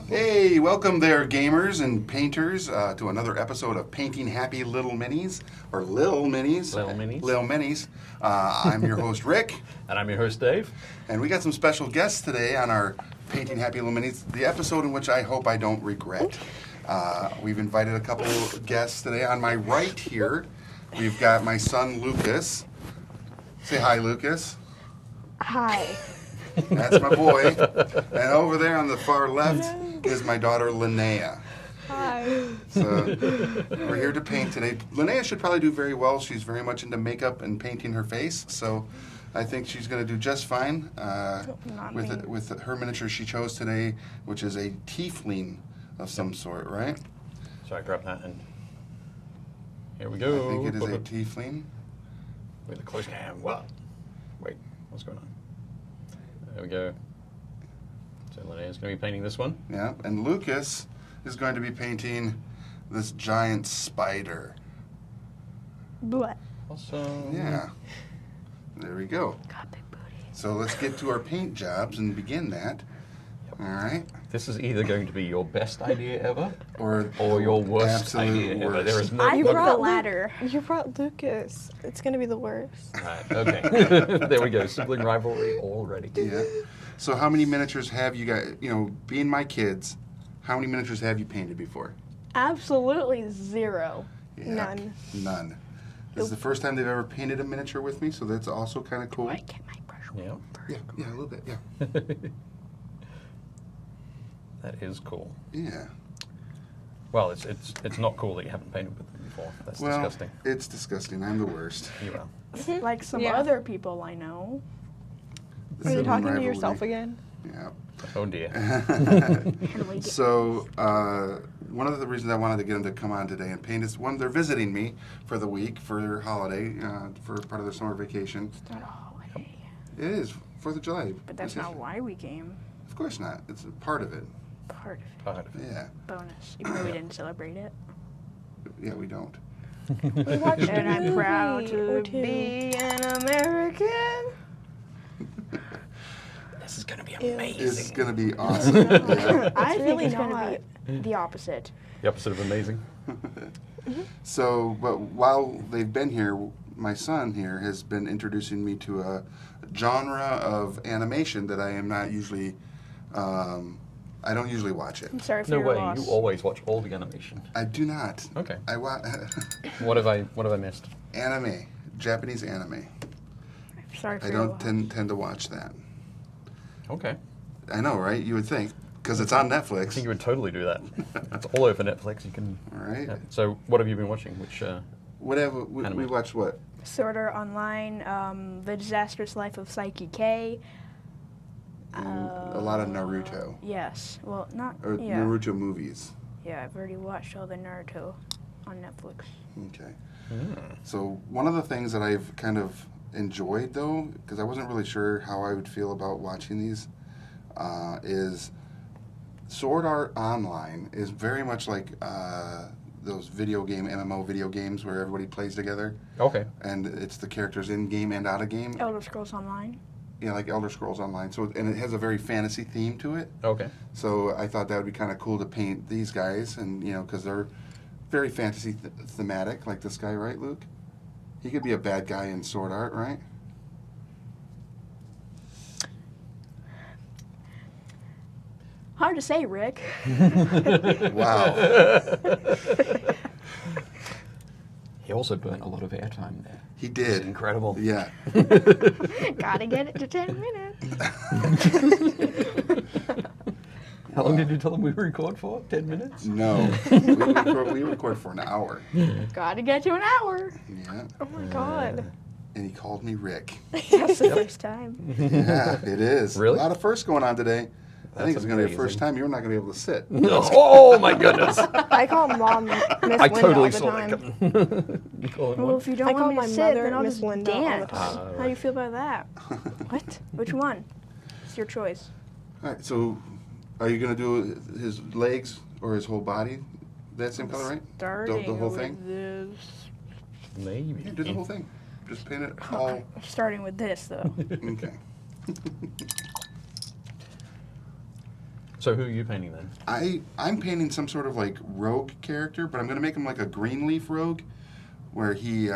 Hey, welcome there, gamers and painters, to another episode of Painting Happy Little Minis, or Lil Minis. Lil Minis. Lil Minis. I'm your host, Rick. And I'm your host, Dave. And we got some special guests today on our Painting Happy Little Minis, the episode in which I hope I don't regret. We've invited a couple guests today. On my right here, we've got my son, Lucas. Say hi, Lucas. Hi. That's my boy. And over there on the far left is my daughter, Linnea. Hi. So we're here to paint today. Linnea should probably do very well. She's very much into makeup and painting her face, so I think she's going to do just fine with her miniature she chose today, which is a tiefling of some sort, right? So I grab that and here we go. I think it is a tiefling. With a close cam. What? Wait, what's going on? There we go. So Linnea's going to be painting this one. Yeah, and Lucas is going to be painting this giant spider. What? Awesome. Yeah. There we go. Got big booty. So let's get to our paint jobs and begin that. Yep. All right. This is either going to be your best idea ever Or your worst absolute idea ever. worst. There is no... I no- picked the latter. You brought Lucas. It's gonna be the worst. Right, okay. There we go. Sibling rivalry already. Yeah. So how many miniatures have you guys, being my kids, how many miniatures have you painted before? Absolutely zero. Yeah. None. None. This is the first time they've ever painted a miniature with me, so that's also kind of cool. I get my brush. Yeah. Yeah, a little bit, yeah. That is cool. Yeah. Well, it's not cool that you haven't painted with them before. That's disgusting. It's disgusting. I'm the worst. You are. Like some Yeah. other people I know. The Are you sibling talking to rivalry. yourself again? Yeah. Oh dear. So, one of the reasons I wanted to get them to come on today and paint is, one, they're visiting me for the week, for their holiday, for part of their summer vacation. It's not a holiday. It is, 4th of July. But that's not why we came. Of course not. It's a part of it. Part of it. Part of it. Yeah. Bonus. Even though we didn't celebrate it. Yeah, we don't. We watched And I'm proud movie to or two. be an American. This is going to be It's going to be awesome. Yeah. I think really it's going not. to be the opposite. The opposite of amazing. So, but while they've been here, my son here has been introducing me to a genre of animation that I am not usually, I don't usually watch it. I'm sorry for No your way. loss. You always watch all the animation. I do not. Okay. I watch What have I missed? anime, Japanese anime. Sorry for I your don't loss. tend to watch that. Okay. I know, right? You would think, because it's on I Netflix. think you would totally do that. It's all over Netflix. You can. All right. Yeah. So, what have you been watching? Which? Whatever. We Anime. watch what? Sword Art Online, The Disastrous Life of Psyche K. A lot of Naruto. Yes. Well, not. Or Yeah. Naruto movies. Yeah, I've already watched all the Naruto on Netflix. Okay. Mm. So one of the things that I've kind of enjoyed, though, because I wasn't really sure how I would feel about watching these, is Sword Art Online is very much like those MMO video games where everybody plays together, Okay. and it's the characters in game and out of game. Elder Scrolls Online. Yeah, like Elder Scrolls Online. So, and it has a very fantasy theme to it. Okay. So I thought that would be kind of cool to paint these guys, and because they're very fantasy thematic, like this guy, right, Luke? He could be a bad guy in Sword Art, right? Hard to say, Rick. Wow. He also burnt a lot of airtime there. He It's did. incredible. Yeah. Gotta get it to 10 minutes. How long did you tell him we record for? 10 minutes? No. We record for an hour. Gotta get to an hour. Yeah. Oh my god. And he called me Rick. That's the first time. Yeah, it is. Really? A lot of firsts going on today. I think That's it's going to be the first amazing. time you're not going to be able to sit. Oh my goodness! I call mom Miss Linda I totally all the saw time. that coming. You call him Well, what? if you don't I want call me my to sit, mother then I'll Miss just Linda all the dance. time. How do you feel about that? What? Which one? It's your choice. All right, so are you going to do his legs or his whole body that same color, right? Starting The whole with thing? this. Maybe. Yeah, do the whole thing. Just paint it all. Starting with this, though. Okay. So who are you painting then? I'm painting some sort of like rogue character, but I'm going to make him like a Greenleaf rogue, where he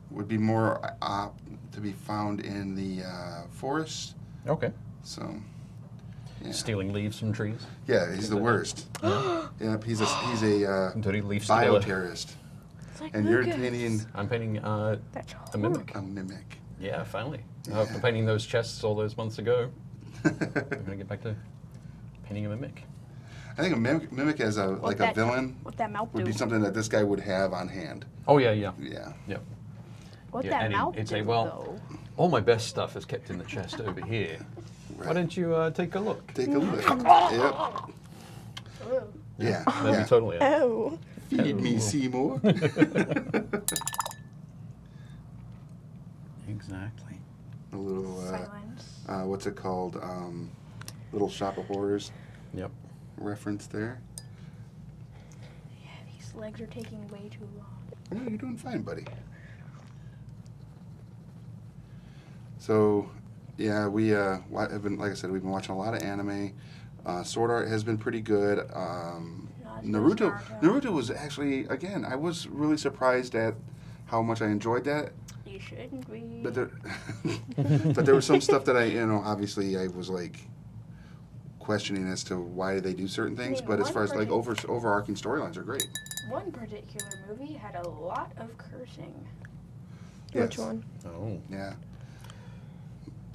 would be more to be found in the forest. Okay. So, yeah. Stealing leaves from trees. Yeah, he's the worst. Yep, he's a Dirty leaf stealer. bioterrorist. It's like And Lucas. you're painting I'm painting That's a mimic. a mimic. Yeah, finally. Yeah. After painting those chests all those months ago, I'm gonna get back to painting a mimic. I think a mimic as a villain What that mouth would do? be something that this guy would have on hand. Oh yeah, yeah, Yeah. yep. What Yeah, that and mouth he'd do, say, well, though? all my best stuff is kept in the chest over here. Why Right. don't you take a look? Take a look. Yep. Yeah. That'd Yeah. be totally it. Oh. Feed me, Seymour. Exactly. A little, Silence. what's it called? Little Shop of Horrors Yep. reference there. Yeah, these legs are taking way too long. Oh, you're doing fine, buddy. So, yeah, we have been, like I said, we've been watching a lot of anime. Sword Art has been pretty good. Not as good as Naruto. Naruto. Naruto was actually, again, I was really surprised at how much I enjoyed that. You shouldn't be. But there, but there was some stuff that obviously I was like questioning as to why they do certain things. mean, But as one far as like particular- overarching storylines are great. One particular movie had a lot of cursing. Which Yes. one? Oh. Yeah.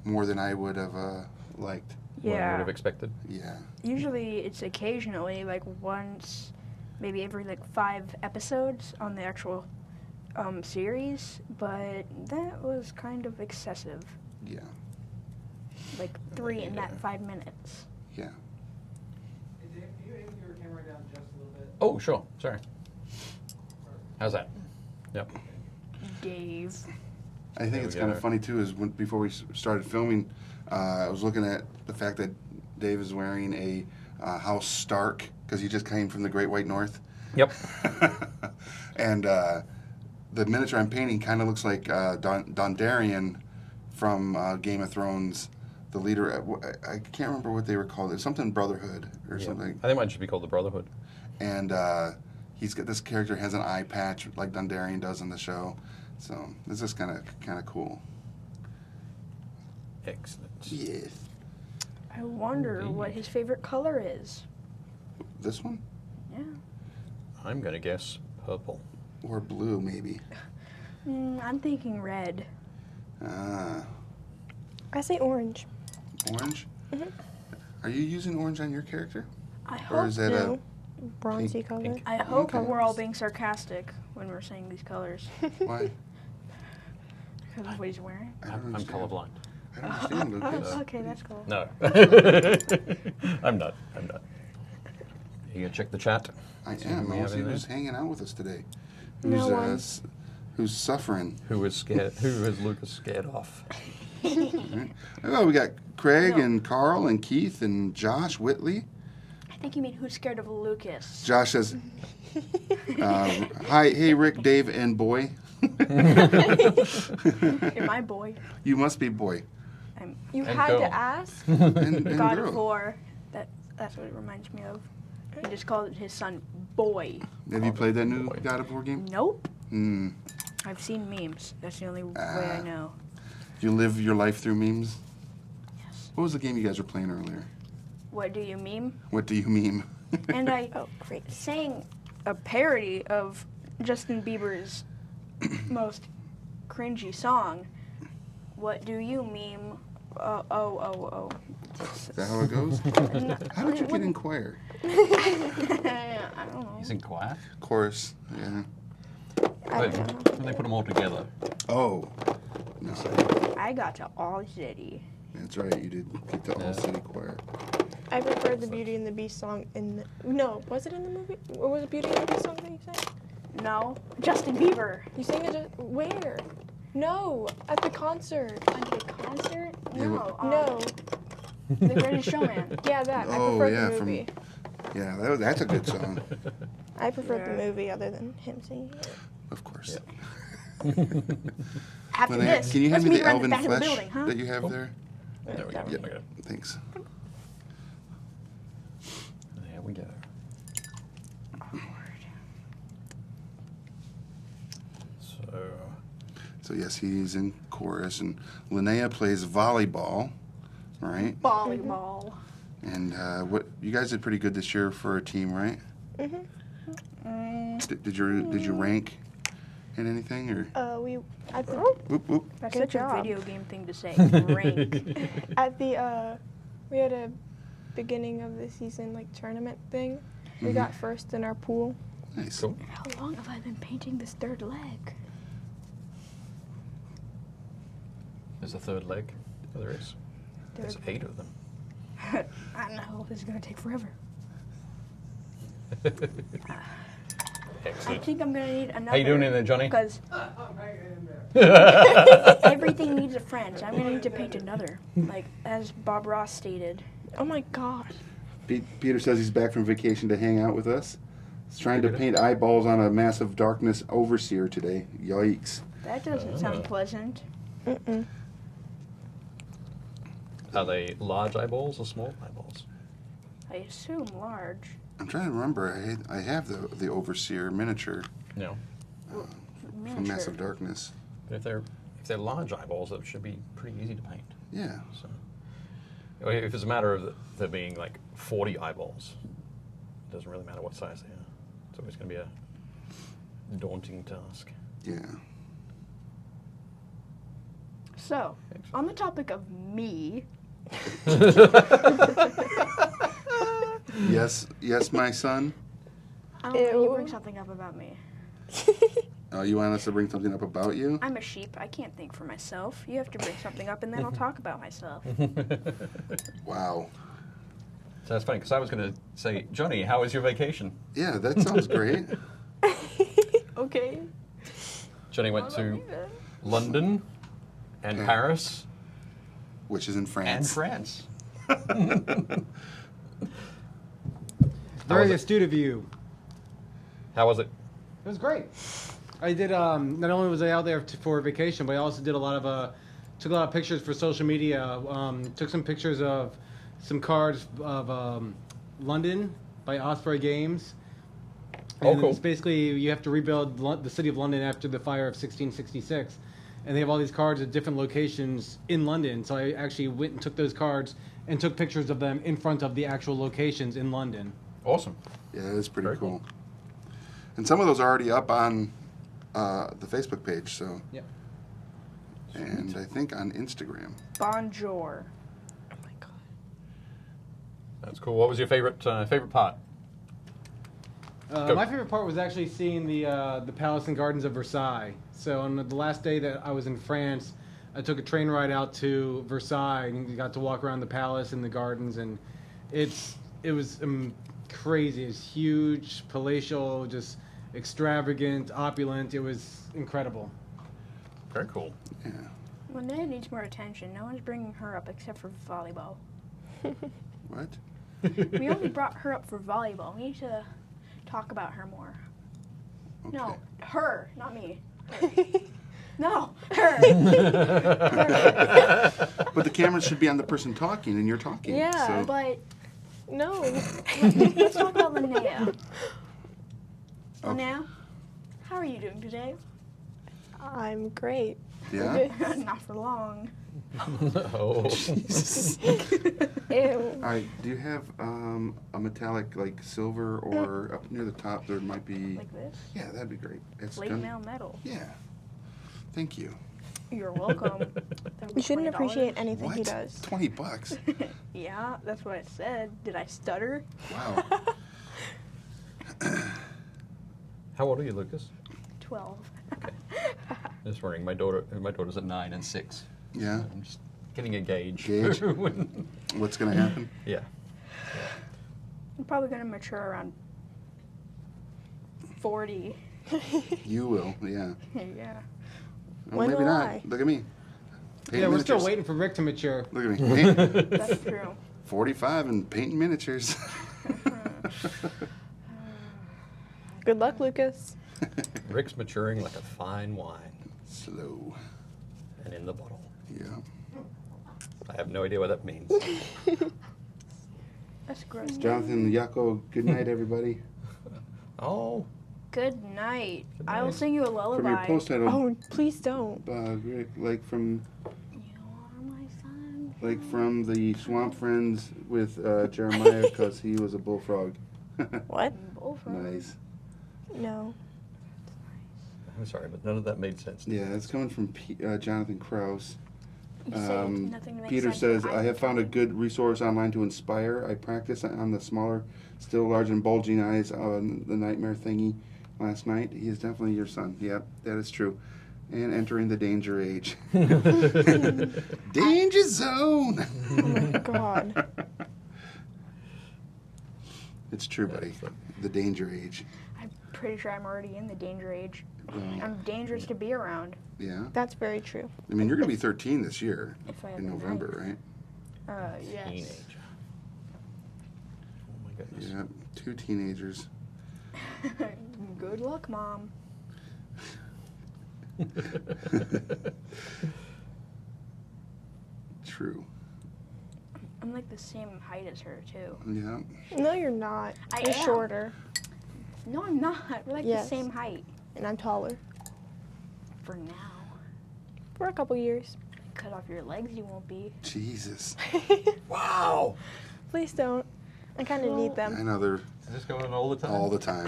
More than I would have liked. What I Yeah. would have expected. Yeah. Usually it's occasionally, like once, maybe every like 5 episodes on the actual series, but that was kind of excessive. Yeah. Like 3 in that 5 minutes. Yeah. Hey, Dave, can you aim your camera down just a little bit? Oh, sure. Sorry. How's that? Yep. Dave. I think There it's we kind go. of funny too. Is before we started filming, I was looking at the fact that Dave is wearing a House Stark because he just came from the Great White North. Yep. And the miniature I'm painting kind of looks like Dondarrion from Game of Thrones, the leader. I can't remember what they were called. It's something Brotherhood or Yeah. something. I think it might just be called the Brotherhood. And he's got this character has an eye patch like Dondarrion does in the show. So this is kind of cool. Excellent. Yes. I wonder what his favorite color is. This one Yeah. I'm gonna guess purple. or blue maybe. I'm thinking red. Ah, I say orange. orange. Mhm. Are you using orange on your character, I or hope. is that No. Bronzy Pink. color. Pink. I hope Okay. we're all being sarcastic when we're saying these colors a why? because of what he's wearing. I don't I'm understand. colorblind. I don't understand, Lucas. Oh, okay, that's cool. No. I'm not. I'm not. You gonna check the chat? I See who am. we I want have to see in who's there? hanging out with us today. No Who's one. who's suffering? Who is scared? Who is Lucas scared off? Oh, we got Craig No. and Carl and Keith and Josh Whitley. I think you mean who's scared of Lucas. Josh says, "Hi, hey Rick, Dave, and boy." You're my boy. You must be boy. I'm You And had girl. to ask? And God girl. of War. That's what it reminds me of. He just called his son boy. Have you played that new Boy. God of War game? Nope. Hmm. I've seen memes. That's the only way I know. You live your life through memes? Yes. What was the game you guys were playing earlier? What do you meme? What do you meme? And I Oh, great. sang a parody of Justin Bieber's most cringy song. What do you meme? Oh. Is that how it goes? How did you get in choir? I don't know. He's in choir. Chorus, yeah. I Wait, don't know. when they put them all together. Oh, no, I got to All City. that's right. You did get the Yeah. All City Choir. I prefer the Beauty and the Beast song in the... No, was it in the movie? Or was it Beauty and the Beast song that you sang? No, Justin Bieber. You sang it where? No, at the concert. At the concert? Yeah, No. No. The Greatest Showman. Yeah, that. I Oh, prefer yeah, the from- movie. Yeah, that's a good song, I prefer Yeah. the movie other than him singing it. of course. After Well, this, can you hand let's me meet the around Elven back of the flesh building, huh? that you have Oh. there? There we go. That Yeah, Okay. thanks. So yes, he's in chorus, and Linnea plays volleyball, right? Volleyball. And what you guys did pretty good this year for a team, right? Did you rank in anything or? We at the Whoop, whoop. That's Good such job. a video game thing to say. Rank. at the we had a beginning of the season like tournament thing. We got first in our pool. Nice. Cool. How long have I been painting this third leg? There's a third leg. Oh, there is. There's 8 of them. I know, this is gonna take forever. I Excellent. think I'm gonna need another. How you doing in there, Johnny? Because I'm hanging in there. everything needs a friend, so I'm gonna need to paint another. Like, as Bob Ross stated. Oh my god. Peter says he's back from vacation to hang out with us. He's trying to paint eyeballs on a massive darkness overseer today. Yikes. That doesn't sound pleasant. Mm-mm. Are they large eyeballs or small eyeballs? I assume large. I'm trying to remember. I have the overseer miniature No. from Miniature. Massive Darkness. But if they're large eyeballs, that should be pretty easy to paint. Yeah. So, if it's a matter of there being like 40 eyeballs, it doesn't really matter what size they are. It's always going to be a daunting task. Yeah. So, on the topic of me, Yes, my son. I don't know, you Ew. bring something up about me. Oh, you want us to bring something up about you? I'm a sheep. I can't think for myself. You have to bring something up, and then I'll talk about myself. Wow. So that's funny because I was going to say, Johnny, how was your vacation? Yeah, that sounds great. Okay. Johnny went to London and Yeah. Paris Which is in and France. France. Very was it? astute of you. How was it? It was great. I did. Not only was I out there for vacation, but I also did a lot of took a lot of pictures for social media. Took some pictures of some cards of London by Osprey Games. Oh, And cool. It's basically you have to rebuild the city of London after the fire of 1666, and they have all these cards at different locations in London. So I actually went and took those cards and took pictures of them in front of the actual locations in London. Awesome. Yeah, it's pretty Very cool. cool. And some of those are already up on the Facebook page, so. Yep. And I think on Instagram. Bonjour. Oh my god. That's cool. What was your favorite part? Go. My favorite part was actually seeing the Palace and Gardens of Versailles. So on the last day that I was in France, I took a train ride out to Versailles and got to walk around the palace and the gardens, and it was crazy. It's huge, palatial, just extravagant, opulent. It was incredible. Very cool. Yeah. Linnea needs more attention. No one's bringing her up except for volleyball. What? We only brought her up for volleyball. We need to talk about her more. Okay. No, her, not me. No, her. But the camera should be on the person talking, and you're talking. Yeah, so. but No. let's talk about Linnea. Okay. Linnea, how are you doing today? I'm great. Yeah? Not for long. Oh. Ew. All right. Do you have a metallic, like silver, or up near the top there might be? Like this? Yeah, that'd be great. It's Late gonna- mail metal. Yeah. Thank you. You're welcome. You shouldn't $20. appreciate anything What? he does. $20. Yeah, that's what it said. Did I stutter? Wow. How old are you, Lucas? 12. Just wondering. My daughter's at 9 and 6. Yeah. I'm just getting a gauge. Gauge? When- What's gonna happen? yeah. I'm probably going to mature around 40. You will. Yeah. Yeah. Well, When maybe will not. I? Look at me. Painting Yeah, we're still miniatures. waiting for Rick to mature. Look at me. Paint- That's true. 45 and painting miniatures. Good luck, Lucas. Rick's maturing like a fine wine, Slow. and in the bottle. Yeah. I have no idea what that means. That's gross. Jonathan, Yako, good night, everybody. Oh, Good night. Good I will night. sing you a From your lullaby. post title, Oh, please don't. like from You are my sunshine. like from the Swamp Friends with Jeremiah, because he was a bullfrog. What? Bullfrog. Nice. No. I'm sorry, but none of that made sense. Yeah, it's coming from Jonathan Krause. You said nothing makes Peter sense, says, but I have found a good resource online to inspire. I practiced on the smaller, still large and bulging eyes on the nightmare thingy last night. He is definitely your son. Yep, that is true. And entering the danger age. Danger zone! Oh my god. It's true, buddy. The danger age. I'm pretty sure I'm already in the danger age. Well, I'm dangerous to be around. yeah. That's very true. I mean, you're going to be 13 this year If I have in a November, right? Yes. Teenage. Oh my goodness. Yeah, 2 teenagers. Good luck, Mom. True. I'm like the same height as her, too. Yeah. No, you're not. I You're am. shorter, No, I'm not. We're like Yes. the same height. and I'm taller. For now. For a couple years. Cut off your legs, you won't be. Jesus. Wow. Please don't. I kind of need I them. know they're Is this going on all the time? all the time.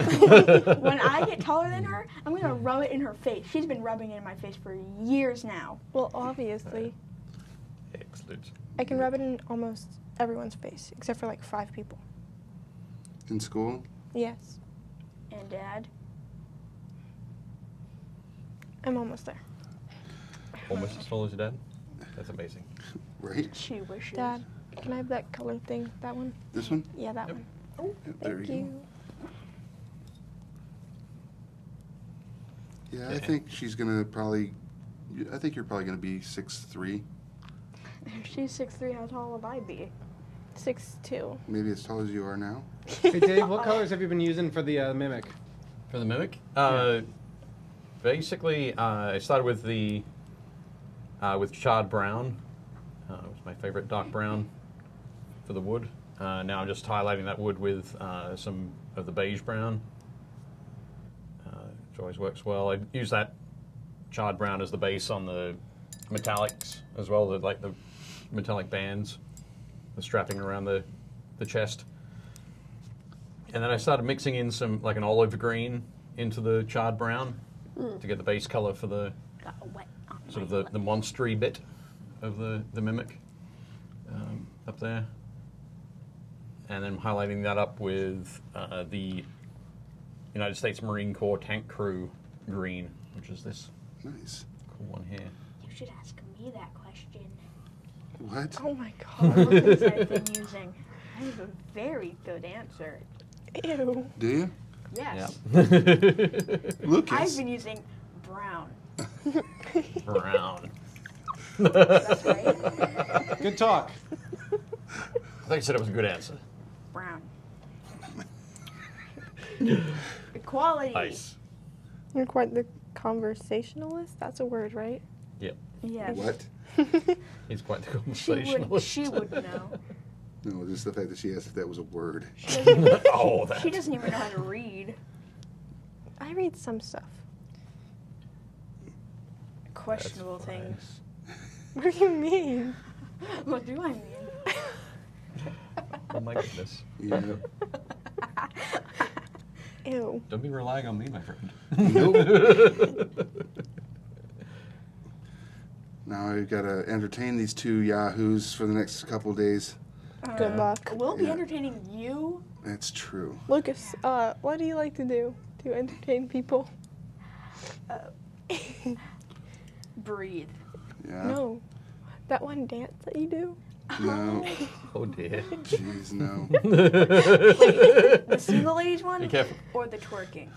When I get taller than her, I'm gonna rub it in her face. She's been rubbing it in my face for years now. Well, obviously. Excellent. I can rub it in almost everyone's face, except for like 5 people. In school? Yes. And Dad, I'm almost there. Almost as tall as your dad? That's amazing. Right? she wishes. Dad, can I have that color thing? That one? This one? Yeah, that Yep. one. Yep, there Thank you go. you. Yeah, I Okay. think she's gonna probably. I think you're probably gonna be 6'3", If she's 6'3", how tall will I be? 6'2". maybe as tall as you are now. Hey Dave, what colors have you been using for the mimic? For the mimic? Basically, I started with the with charred brown. It was my favorite dark brown for the wood. Now I'm just highlighting that wood with some of the beige brown, which always works well. I use that charred brown as the base on the metallics as well, like the metallic bands, the strapping around the chest. And then I started mixing in some, like an olive green into the charred brown to get the base color for the Got wet on sort of my the monstery bit of the mimic up there. And then highlighting that up with the United States Marine Corps Tank Crew green, which is this Nice. cool one here. You should ask me that question. What? Oh my What god. things I've been using. I have a very good answer. Ew. Do you? Yes. Lucas. I've been using brown. Brown. That's right. Good talk. I thought you said it was a good answer. Brown. Equality. Nice. You're quite the conversationalist. That's a word, right? Yep. Yes. What? He's quite the She conversationalist. she would know. No, just the fact that she asked if that was a word. Oh, that. She doesn't even know how to read. I read some stuff. Questionable That's things. What do you mean? What do I mean? Oh my goodness. Yeah. Ew. Don't be relying on me, my friend. Nope. Now I've got to entertain these 2 yahoos for the next couple of days. Good luck. We'll be Yeah. entertaining you. That's true. Lucas, what do you like to do to entertain people? Breathe. Yeah. No. That one dance that you do? No. Oh dear. Jeez, no. The single ladies one Be careful. or the twerking?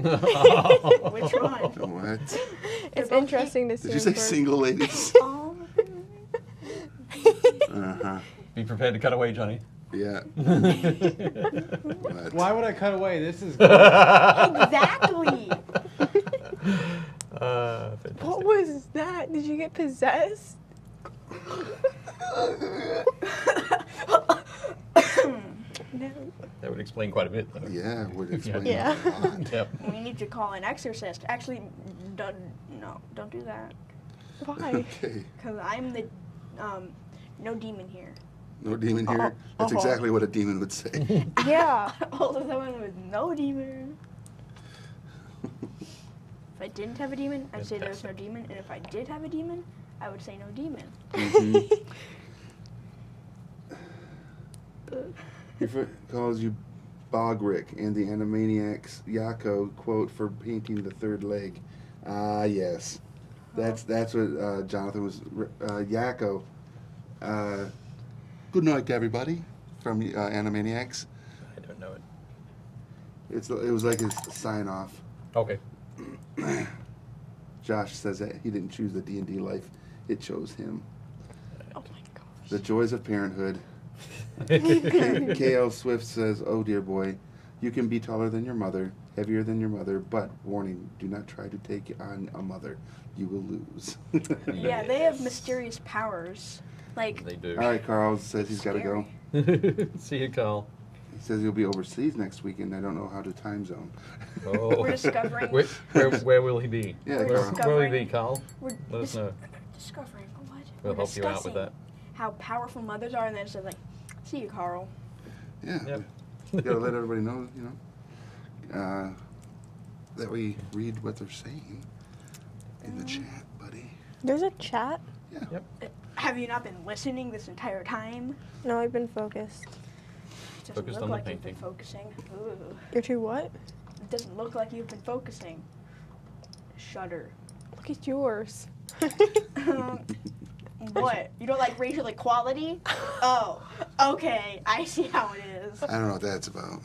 Oh. Which one? What? It's both interesting to see. Did you say in person. single ladies? Oh. Uh-huh. Be prepared to cut away, Johnny. Yeah. What? Why would I cut away? This is Exactly. Fantastic. What was that? Did you get possessed? No. That would explain quite a bit, though. Yeah, would explain Yeah. a lot. Yep. We need to call an exorcist. Actually, don't do that. Why? Okay. Because I'm the no demon here. No demon here. That's exactly what a demon would say. Yeah. Also someone with no demon. If I didn't have a demon, I'd say there was no demon. And if I did have a demon, I would say no demon. Your friend calls you Bogrick and the Animaniacs Yakko quote for painting the third leg. Ah, yes. That's what Jonathan was. Yakko. Good night, everybody, from Animaniacs. I don't know it. It was like his sign off. Okay. Josh says that he didn't choose the D&D life; it chose him. Oh my gosh. The joys of parenthood. KL Swift says, "Oh dear boy, you can be taller than your mother, heavier than your mother, but warning: do not try to take on a mother. You will lose." Yeah, they have mysterious powers. Like, They do. All right, Carl says he's got to go. See you, Carl. He says he'll be overseas next week, and I don't know how to time zone. Oh. we're discovering. Where will he be? Yeah, We're Carl. Where will he discovering- be, Carl? We're Let us know. discovering what? We'll We're help you out with discussing that. How powerful mothers are, and then it's like, see you, Carl. Yeah, Yep. we gotta let everybody know, that we read what they're saying in the chat, buddy. There's a chat? Yeah. Yep. Have you not been listening this entire time? No, I've been focused. It doesn't Focused look on the like you've been painting. focusing. Ooh. You're too what? It doesn't look like you've been focusing. Shudder. Look at yours. What? You don't like racial equality? Oh, okay. I see how it is. I don't know what that's about.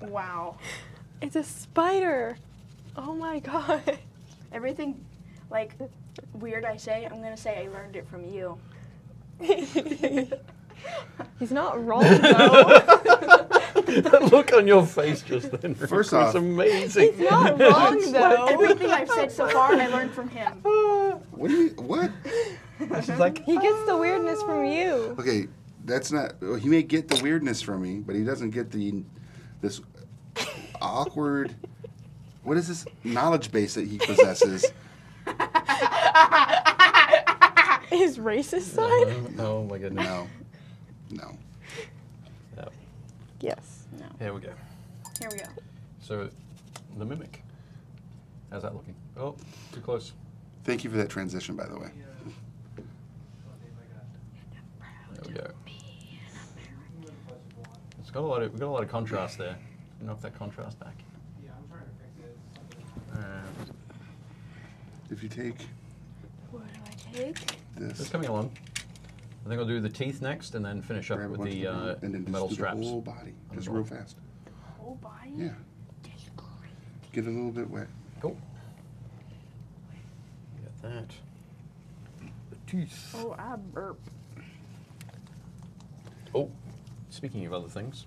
Wow. It's a spider. Oh my god. Everything, like, weird I say, I'm gonna say I learned it from you. He's not wrong though. That look on your face just then First was off- amazing. He's not wrong though. Everything I've said so far, I learned from him. What do you, what? This is like, He gets the weirdness from you. Okay, that's not, well, he may get the weirdness from me, but he doesn't get this awkward, what is this knowledge base that he possesses? His racist side? oh my goodness. No. Yep. Yes. No. Here we go. Here we go. So, the mimic. How's that looking? Oh, too close. Thank you for that transition, by the way. There we go. It's got we've got a lot of contrast there. Knock that contrast back. Yeah, I'm trying to fix it. If you take What do I take? It's this, coming along. I think I'll do the teeth next, and then finish up grab a with bunch the of them, and then just metal do straps. the whole body, on just the real ball. fast. Whole body? Yeah, get it a little bit wet. Cool. Got that. The teeth. Oh, I burp. Oh, speaking of other things,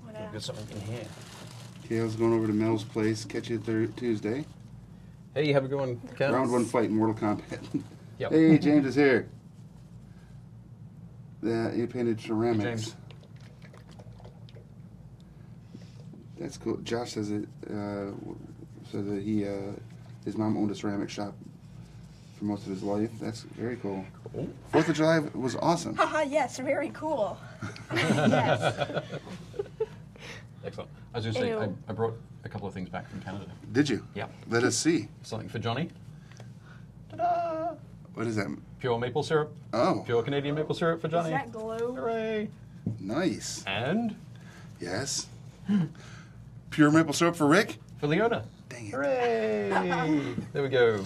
What I've got else? something in here. Kale's going over to Mel's place. Catch you Tuesday. Hey, have a good one, Kat. Round 1 fight in Mortal Kombat. Yep. Hey, James is here. He painted ceramics. James. That's cool. Josh says it. Says that his mom owned a ceramic shop for most of his life. That's very cool. Cool. 4th of July was awesome. Haha, yes, very cool. Yes. Excellent. I was going to say, Ew. I brought a couple of things back from Canada. Did you? Yeah. Let us see. Something for Johnny. Ta-da! What is that? Pure maple syrup. Oh, Pure Canadian maple syrup for Is Johnny. that glue? Hooray! nice. And Yes. Pure maple syrup for Rick? for Leona. Dang it. Hooray! There we go.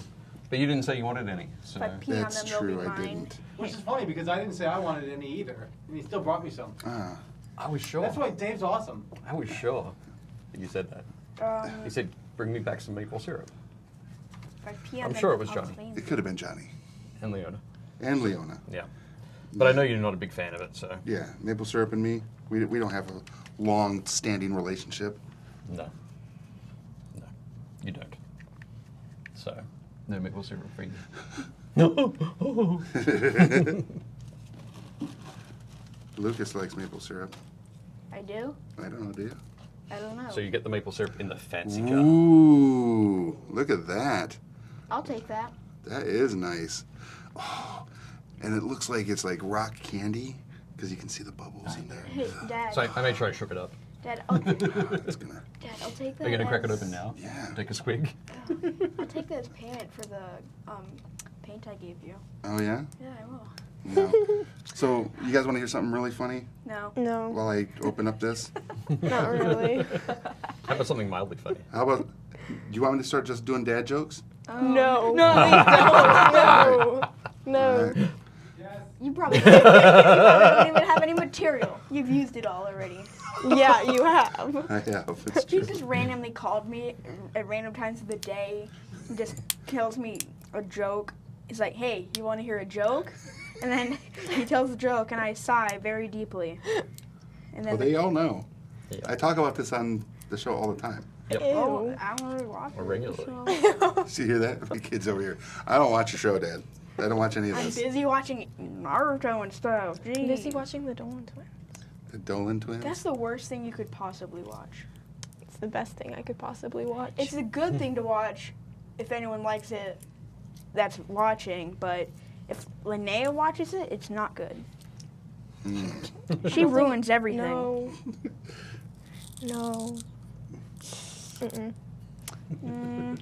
But you didn't say you wanted any, so. If I pee on That's them, they'll true, be I mine. didn't. Which is funny because I didn't say I wanted any either, and he still brought me some. Ah, I was sure. That's why Dave's awesome. I was sure that you said that. He said, bring me back some maple syrup. If I pee on I'm them, sure it was I'll Johnny. clean it them. could have been Johnny. And Leona. And Leona. Yeah. But I know you're not a big fan of it, so. Yeah, maple syrup and me, we don't have a long-standing relationship. No. No. You don't. So, no maple syrup for you. No. Lucas likes maple syrup. I do? I don't know, do you? I don't know. So you get the maple syrup in the fancy jar. Ooh, look at that. I'll take that. That is nice. Oh, and it looks like it's like rock candy because you can see the bubbles in there. Hey, Dad. So I made sure I shook it up. Dad, It's gonna. Dad, I'll take that. Are you gonna crack it as- open now? Yeah. Take a swig. I'll take that as payment for the paint I gave you. Oh yeah. Yeah, I will. No. So you guys want to hear something really funny No. No, while I open up this? not really. How about something mildly funny? How about? Do you want me to start just doing dad jokes? Oh. No. No. No. No. All right. Yes. You probably don't even have any material. You've used it all already. Yeah, you have. I have. It's He true. just randomly called me at random times of the day and just tells me a joke. He's like, hey, you want to hear a joke? And then he tells the joke, and I sigh very deeply. And then Well, they all know. Yeah. I talk about this on the show all the time. Yep. oh, Ew. I don't really watch Or it, regularly. so- See, you hear that? The kids over here. I don't watch your show, Dad. I don't watch any of I'm this. busy watching Naruto and stuff. I'm Jeez. busy watching the Dolan Twins. The Dolan twins. That's the worst thing you could possibly watch. It's the best thing I could possibly watch. It's a good thing to watch if anyone likes it that's watching, but if Linnea watches it, it's not good. Mm. She ruins everything. No. No. Mm-mm. Mm,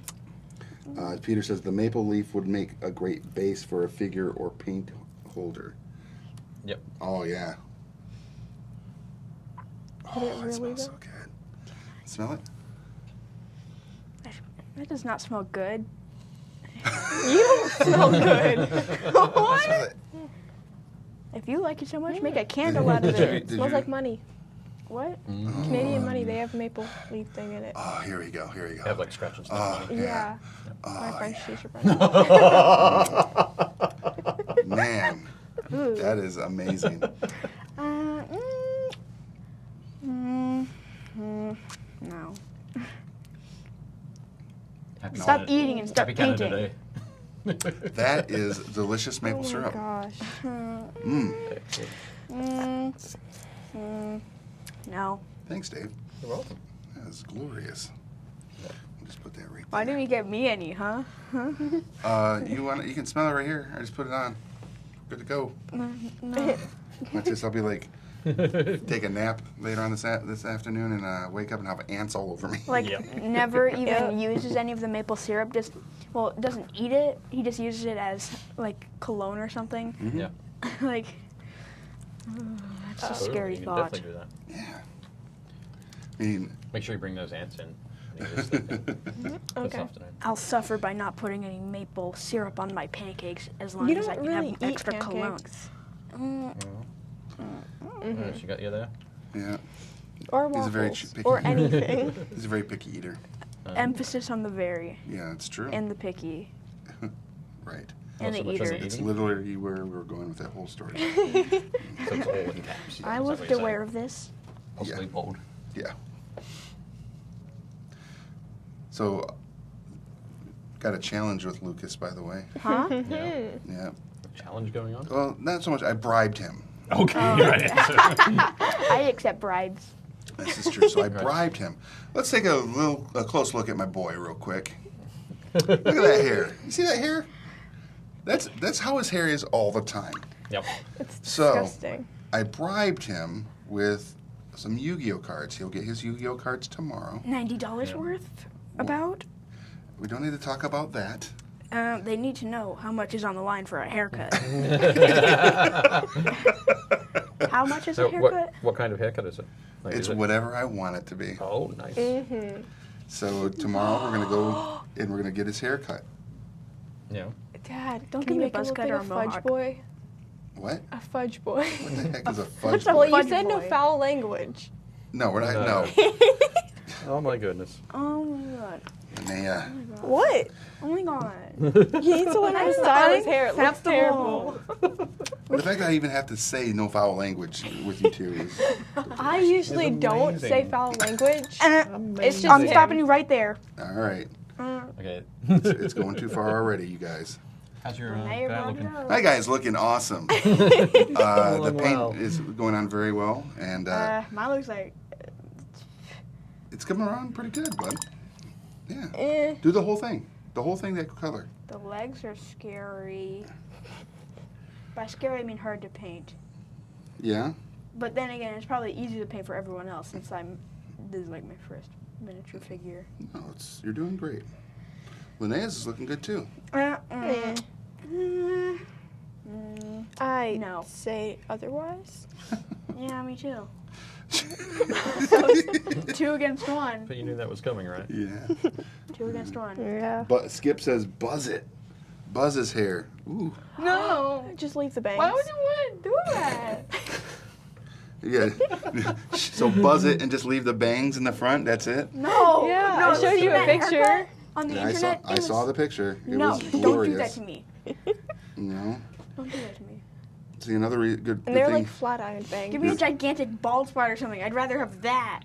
Peter says the maple leaf would make a great base for a figure or paint holder. Yep. Oh yeah. Did it Oh, it really smells though? so good. Smell it? that does not smell good. You don't smell good. Smell it. If you like it so much, make a candle out of Did you- it. did Smells you- like money. What? Mm. Canadian money. They have maple leaf thing in it. Oh, here we go. Here we go. Have like scratch and Oh, stuff on it. Yeah. Oh, My French yeah. teacher friend. Man, Ooh. that is amazing. No. Happy Stop Canada- eating and start Happy Canada painting. Day. That is delicious maple Oh my syrup. gosh. No. Thanks, Dave. You're welcome. That is glorious. I'll just put that right Why there. didn't you get me any, huh? You want? You can smell it right here. I just put it on. Good to go. No. Watch this. I'll be like, take a nap later on this afternoon and wake up and have ants all over me. Like, Yep. never even Yep. uses any of the maple syrup. Just, well, doesn't eat it. He just uses it as, like, cologne or something. Mhm. Yeah. Like, that's a Absolutely, scary you can thought. definitely do that. Yeah. I mean, Make sure you bring those ants in. This Okay. afternoon. I'll suffer by not putting any maple syrup on my pancakes as long You as I don't can really have eat extra cologne. pancakes. Mm-hmm. She got you there? yeah. Or He's a very waffles. picky- Or anything. He's a very picky eater. Emphasis on the very Yeah, it's true. and the picky Right. and Not so the much on eater. the It's eating? literally where we were going with that whole story. So it's all in caps. I Is that was what you're aware saying? of this. Possibly bold. Yeah. So, got a challenge with Lucas, by the way. Huh? Yeah. Yeah. Challenge going on? Well, not so much. I bribed him. Okay, Oh. right answer. I accept bribes. This is true. So I Right. bribed him. Let's take a close look at my boy real quick. Look at that hair. You see that hair? That's how his hair is all the time. Yep. It's So- disgusting. I bribed him with some Yu-Gi-Oh cards. He'll get his Yu-Gi-Oh cards tomorrow. $90 Yeah. worth? About? We don't need to talk about that. They need to know how much is on the line for a haircut. How much is So a haircut? what kind of haircut is it? Like, It's is it- whatever I want it to be. Oh, nice. Mm-hmm. So tomorrow we're gonna go and we're gonna get his hair cut. Yeah. Dad, Don't can give you me a make him buzz look cut like or a a fudge mohawk. boy? What? A fudge boy. What the heck is a fudge a Well, boy? you fudge said no boy? foul language. No, we're not. No. No. Oh my goodness. Oh my god. Linnea. What? Oh my god. He needs to learn how to style his hair. It looks terrible. The fact that I even have to say no foul language with you two is. I usually It's don't say amazing. foul language. It's just I'm him. stopping you right there. All right. Okay. It's going too far already, you guys. How's your Renee guy brought it looking? up. My guy's looking awesome. The Going paint well. is going on very well, and Mine looks like it's coming around pretty good, bud. Yeah. Eh. Do the whole thing. The whole thing that color. the legs are scary. By scary, I mean hard to paint. Yeah. But then again, it's probably easy to paint for everyone else since this is like my first miniature figure. No, you're doing great. Linnea's is looking good too. Eh. I No. say otherwise. Yeah, me too. 2 against 1. But you knew that was coming, right? Yeah. 2 against 1. Yeah. But Skip says buzz it. Buzz his hair. Ooh. No. Just leave the bangs. Why would you want to do that? Yeah. So buzz it and just leave the bangs in the front. That's it. No. Yeah, no, I showed see you a that picture. haircut on the Yeah, internet. I saw the picture. It No, was don't glorious. do that to me. No. Don't do that to me. See another good And they're thing. like flat iron bangs. Give me a gigantic bald spot or something. I'd rather have that.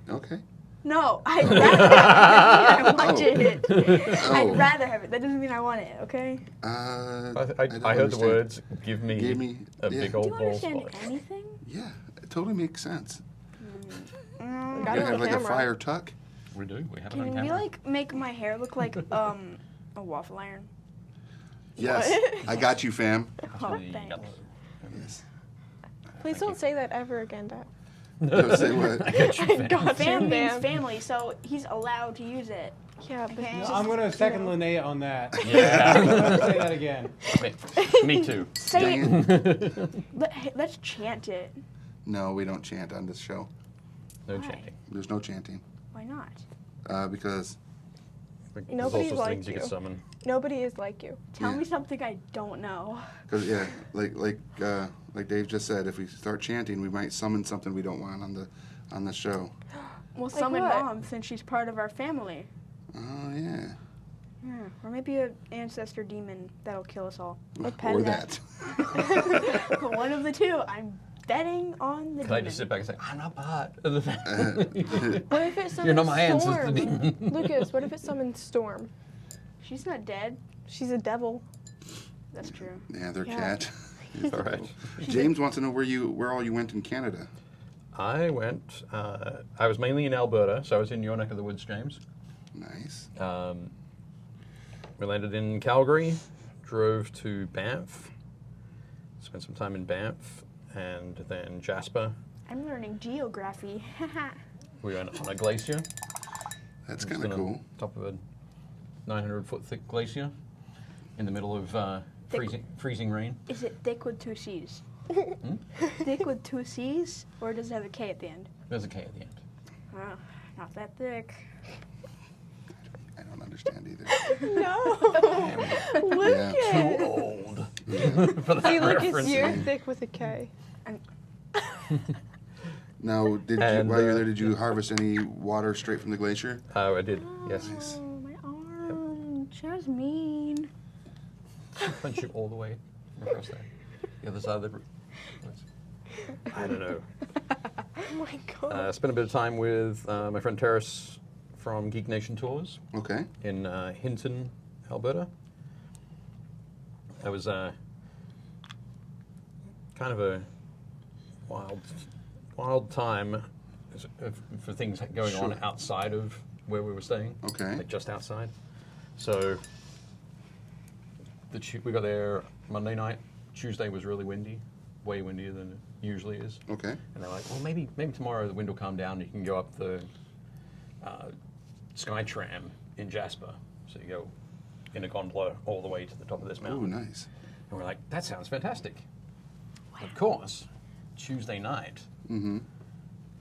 Okay. No, I'd rather have it. I wanted it. Oh. I'd rather have it. That doesn't mean I want it, okay? I I don't heard the understand. words, give me a yeah. big Do old you ball understand spot. anything? Yeah, it totally makes sense. Mm, Got You it on have like camera. a fire tuck. We do. We have it on Can we camera. like make my hair look like a waffle iron? Yes, What? I got you, fam. Oh, Actually, thanks. yellow. Yes. Please don't say that ever again, Dad. No, say what? I got you, fam. God, Fam means Bam. family, so he's allowed to use it. Yeah, but Okay. just, I'm going to second you know. Linnea on that. Yeah. Say that again. Me too. Say Dang it. it. Let's chant it. No, we don't chant on this show. No Why? chanting. There's no chanting Why not? Because There's Nobody also liked things you you. can summon. Nobody is like you. Tell Yeah. me something I don't know. yeah, like Dave just said, if we start chanting, we might summon something we don't want on the show. We'll Like summon what? Mom since she's part of our family. Oh yeah. Yeah. Or maybe an ancestor demon that'll kill us all. Or Panda. that. One of the two. I'm betting on the Could I demon. just sit back and say, I'm not part of the family? What if it summons You're not my ancestor, Storm? demon. Lucas, what if it summons Storm? She's not dead. She's a devil. That's true. Yeah, their Yeah. cat. It's all right. James wants to know where all you went in Canada. I went, I was mainly in Alberta, so I was in your neck of the woods, James. Nice. We landed in Calgary, drove to Banff, spent some time in Banff, and then Jasper. I'm learning geography. We went on a glacier. That's It's kind of on cool. Top of a 900-foot thick glacier in the middle of freezing rain. Is it thick with 2 C's? Hmm? Thick with 2 C's? Or does it have a K at the end? There's a K at the end. Oh, not that thick. I don't understand either. No. Yeah. Too old for that See, Lucas, reference. you're thick with a K. Now, And, while you were there, did you harvest any water straight from the glacier? Oh, I did, yes. Nice. Oh, my arm. She was mean. Punch you all the way across there. The other side of the... I don't know. Oh my god. Spent a bit of time with my friend Terrace from Geek Nation Tours Okay. in Hinton, Alberta. That was kind of a wild time for things going on Sure. outside of where we were staying. Okay. Like just outside. So we got there Monday night. Tuesday was really windy, way windier than it usually is. Okay. And they're like, well, maybe tomorrow the wind will calm down and you can go up the Sky Tram in Jasper. So you go in a gondola all the way to the top of this Oh, mountain. nice. And we're like, that sounds fantastic. Of course, Tuesday night, Mm-hmm.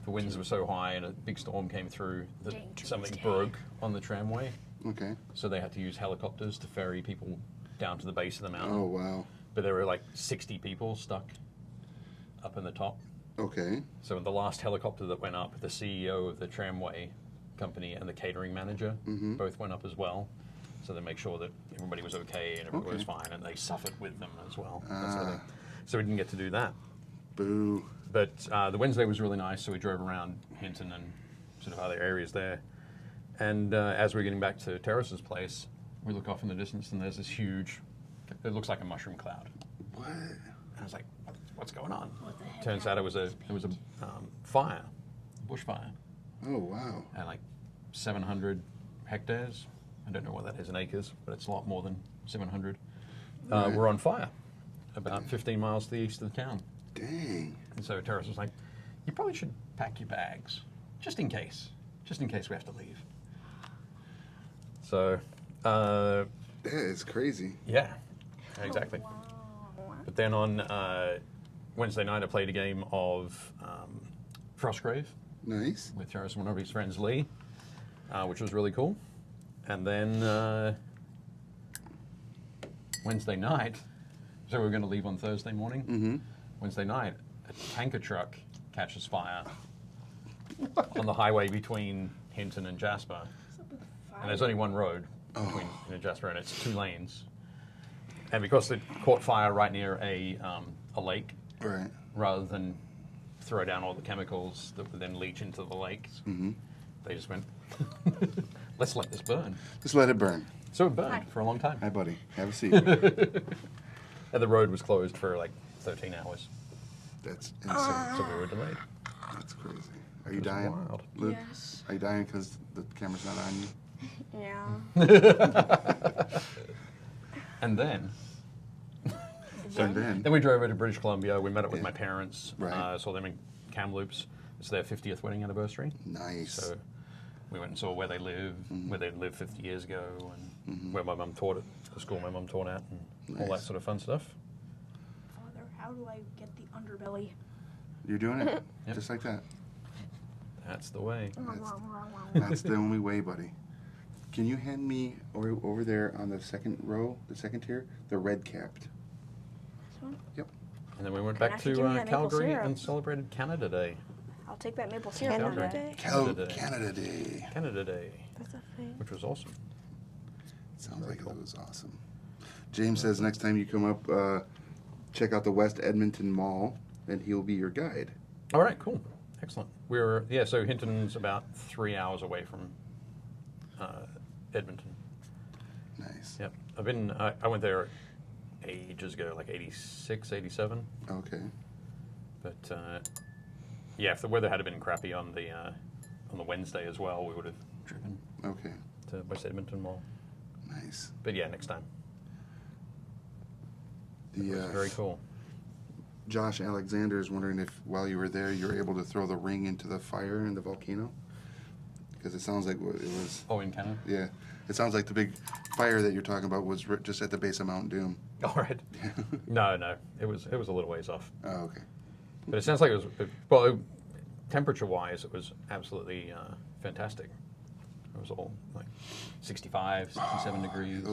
the winds were so high and a big storm came through that Dangerous something day. broke on the tramway. Okay. So they had to use helicopters to ferry people down to the base of the mountain. Oh, wow. But there were like 60 people stuck up in the top. Okay. So the last helicopter that went up, the CEO of the tramway company and the catering manager Mhm. both went up as well. So they make sure that everybody was okay and everybody was Okay. fine, and they suffered with them as well. Ah. So we didn't get to do that. Boo. But the Wednesday was really nice, so we drove around Hinton and sort of other areas there. And as we were getting back to Terrace's place, we look off in the distance, and there's this huge. It looks like a mushroom cloud. What? And I was like, "What's going on?" Turns out it was a fire, bushfire, Oh, wow. at like 700 hectares. I don't know what that is in acres, but it's a lot more than 700. Right. We're on fire, about 15 miles to the east of the town. Dang. And so Terrace was like, "You probably should pack your bags, just in case we have to leave." So, That is crazy. yeah, exactly. Wow. But then on Wednesday night, I played a game of Frostgrave Nice. with Terrace and one of his friends, Lee, which was really cool. And then Wednesday night, so we were going to leave on Thursday morning. Mm-hmm. Wednesday night, a tanker truck catches fire on the highway between Hinton and Jasper. And there's only one road between Hinton and Jasper, and it's 2 lanes. And because it caught fire right near a lake, Right. rather than throw down all the chemicals that would then leach into the lakes, they just went, let's let this burn. Just let it burn. So it burned for a long time. Hi, buddy. Have a seat. And the road was closed for like 13 hours. That's insane. So we were delayed. That's crazy. Are you It was dying, wild. Luke? Yes. Are you dying because the camera's not on you? Yeah. And then And then. we drove over to British Columbia. We met up with Yeah. my parents. Right. Saw them in Kamloops. It's their 50th wedding anniversary. Nice. So we went and saw where they live, where they lived 50 years ago, and where my mum taught at, the school my mum taught at, and all that Nice. sort of fun stuff. Father, how do I get the underbelly? You're doing it? Yep. Just like that. That's the way. That's the only way, buddy. Can you hand me over there on the second row, the second tier, the red capped? This one? Yep. And then we went Okay, back actually to give me that maple Calgary syrup. and celebrated Canada Day. I'll take that maple syrup. Canada one Day. Canada Day. Canada Day. Canada Day, That's a thing. which was awesome. Sounds like it was awesome. James says next time you come up, check out the West Edmonton Mall, and he'll be your guide. All right, cool. Excellent. So Hinton's about 3 hours away from Edmonton. Nice. Yep. I went there ages ago, like 86, 87. Okay. But yeah, if the weather had been crappy on the Wednesday as well, we would have driven Okay. to West Edmonton Mall. Nice. But yeah, next time. It The was very cool. Josh Alexander is wondering if while you were there, you were able to throw the ring into the fire in the volcano, because it sounds like it was. Oh, in Canada? Yeah. It sounds like the big fire that you're talking about was just at the base of Mount Doom. All right. No. It was a little ways off. Oh, okay. But it sounds like well, temperature-wise, it was absolutely fantastic. It was all like 65, 67 degrees.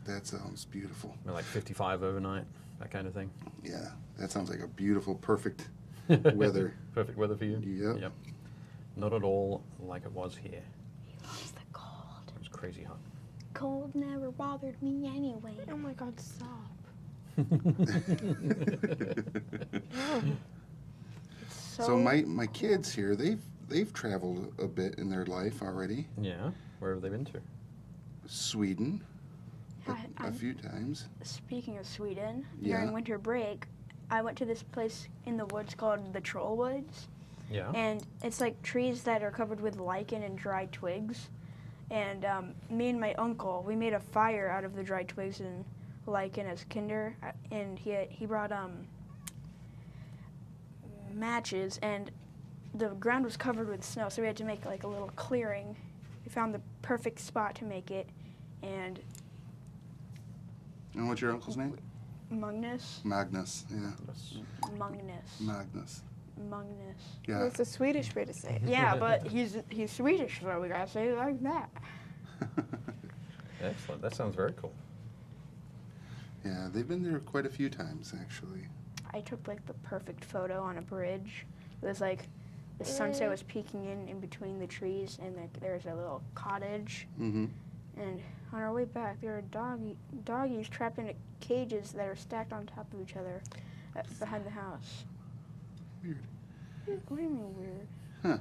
That sounds beautiful. Like 55 overnight, that kind of thing. Yeah, that sounds like a beautiful, perfect weather. Perfect weather for you? Yep. Yep. Not at all like it was here. He loves the cold. It was crazy hot. Cold never bothered me anyway. Oh my God, stop. So my kids here, they've traveled a bit in their life already. Yeah. Where have they been to? Sweden, a I'm- few times. Speaking of Sweden, Yeah. during winter break, I went to this place in the woods called the Troll Woods, Yeah. and it's like trees that are covered with lichen and dried twigs. And me and my uncle, we made a fire out of the dried twigs and lichen as kinder, and he brought matches, and the ground was covered with snow, so we had to make like a little clearing. We found the perfect spot to make it, and And what's your uncle's name? Magnus. Magnus. Yeah, Magnus. Magnus. Yeah. That's a Swedish way to say it. Yeah, but he's Swedish, so we gotta say it like that. Excellent. That sounds very cool. Yeah, they've been there quite a few times actually. I took like the perfect photo on a bridge. It was like the sunset was peeking in between the trees, and like there was a little cottage. Mm-hmm. And on our way back, there are doggies trapped in cages that are stacked on top of each other behind the house. Weird. What do you mean weird? Huh.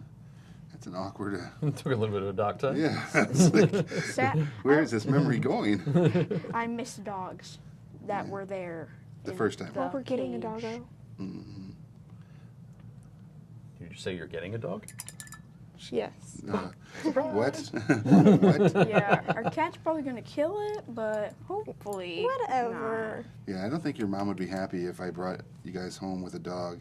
It's an awkward. Took a little bit of a dark turn. Yeah. It's like, Sad. where is this memory going? I miss dogs that were there. The in first time. the Well, we're getting a cage. doggo. Mm-hmm. Did you say you're getting a dog? Yes. What? What? Yeah, our cat's probably gonna kill it, but hopefully. Whatever. Yeah, I don't think your mom would be happy if I brought you guys home with a dog.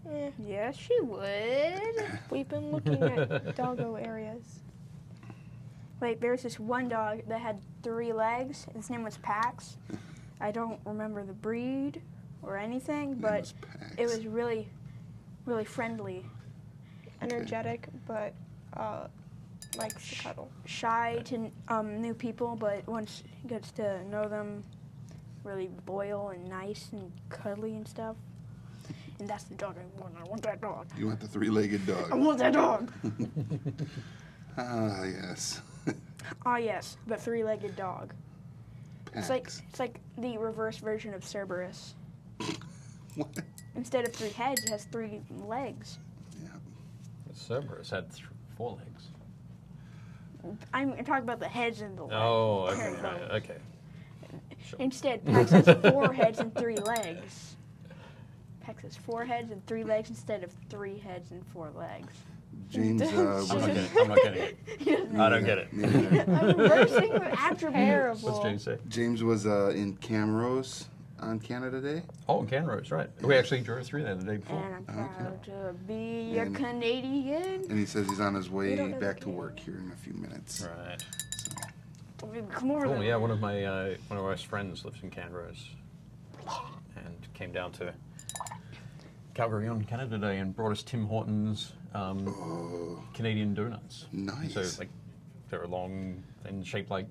Eh, Nah. Yeah, she would. we've been looking at doggo areas. Like, there's this one dog that had 3 legs. His name was Pax. I don't remember the breed or anything, Name but was Pax. it was really, really friendly. Energetic, but likes to cuddle. Shy to new people, but once he gets to know them, really loyal and nice and cuddly and stuff. And that's the dog I want. I want that dog. You want the 3-legged I dog? want that dog. Ah, yes. Ah, yes, the 3-legged dog. Pax. It's like the reverse version of Cerberus. What? Instead of 3 heads, it has 3 legs. Yeah. Cerberus had 4 legs. I'm talking about the heads and the legs. Oh, okay. Carry Right, both. okay. Sure. Instead, Pax has 4 heads and 3 legs. Pax has 4 heads and 3 legs instead of 3 heads and 4 legs. James I'm was. not getting it. I'm not getting it. He doesn't I don't get it. Neither. I'm reversing the attributes. Terrible. What's James say? James was in Camrose on Canada Day. Oh, in Canrose, right. We actually drove through there the day before. And I'm Okay. proud to be a And- Canadian. And he says he's on his We way don't know back the to game. work here in a few minutes. Right. So, Come over Oh there. yeah, one of my best friends lives in Canrose, and came down to Calgary on Canada Day and brought us Tim Hortons oh, Canadian donuts. nice. So like they're long and shaped like,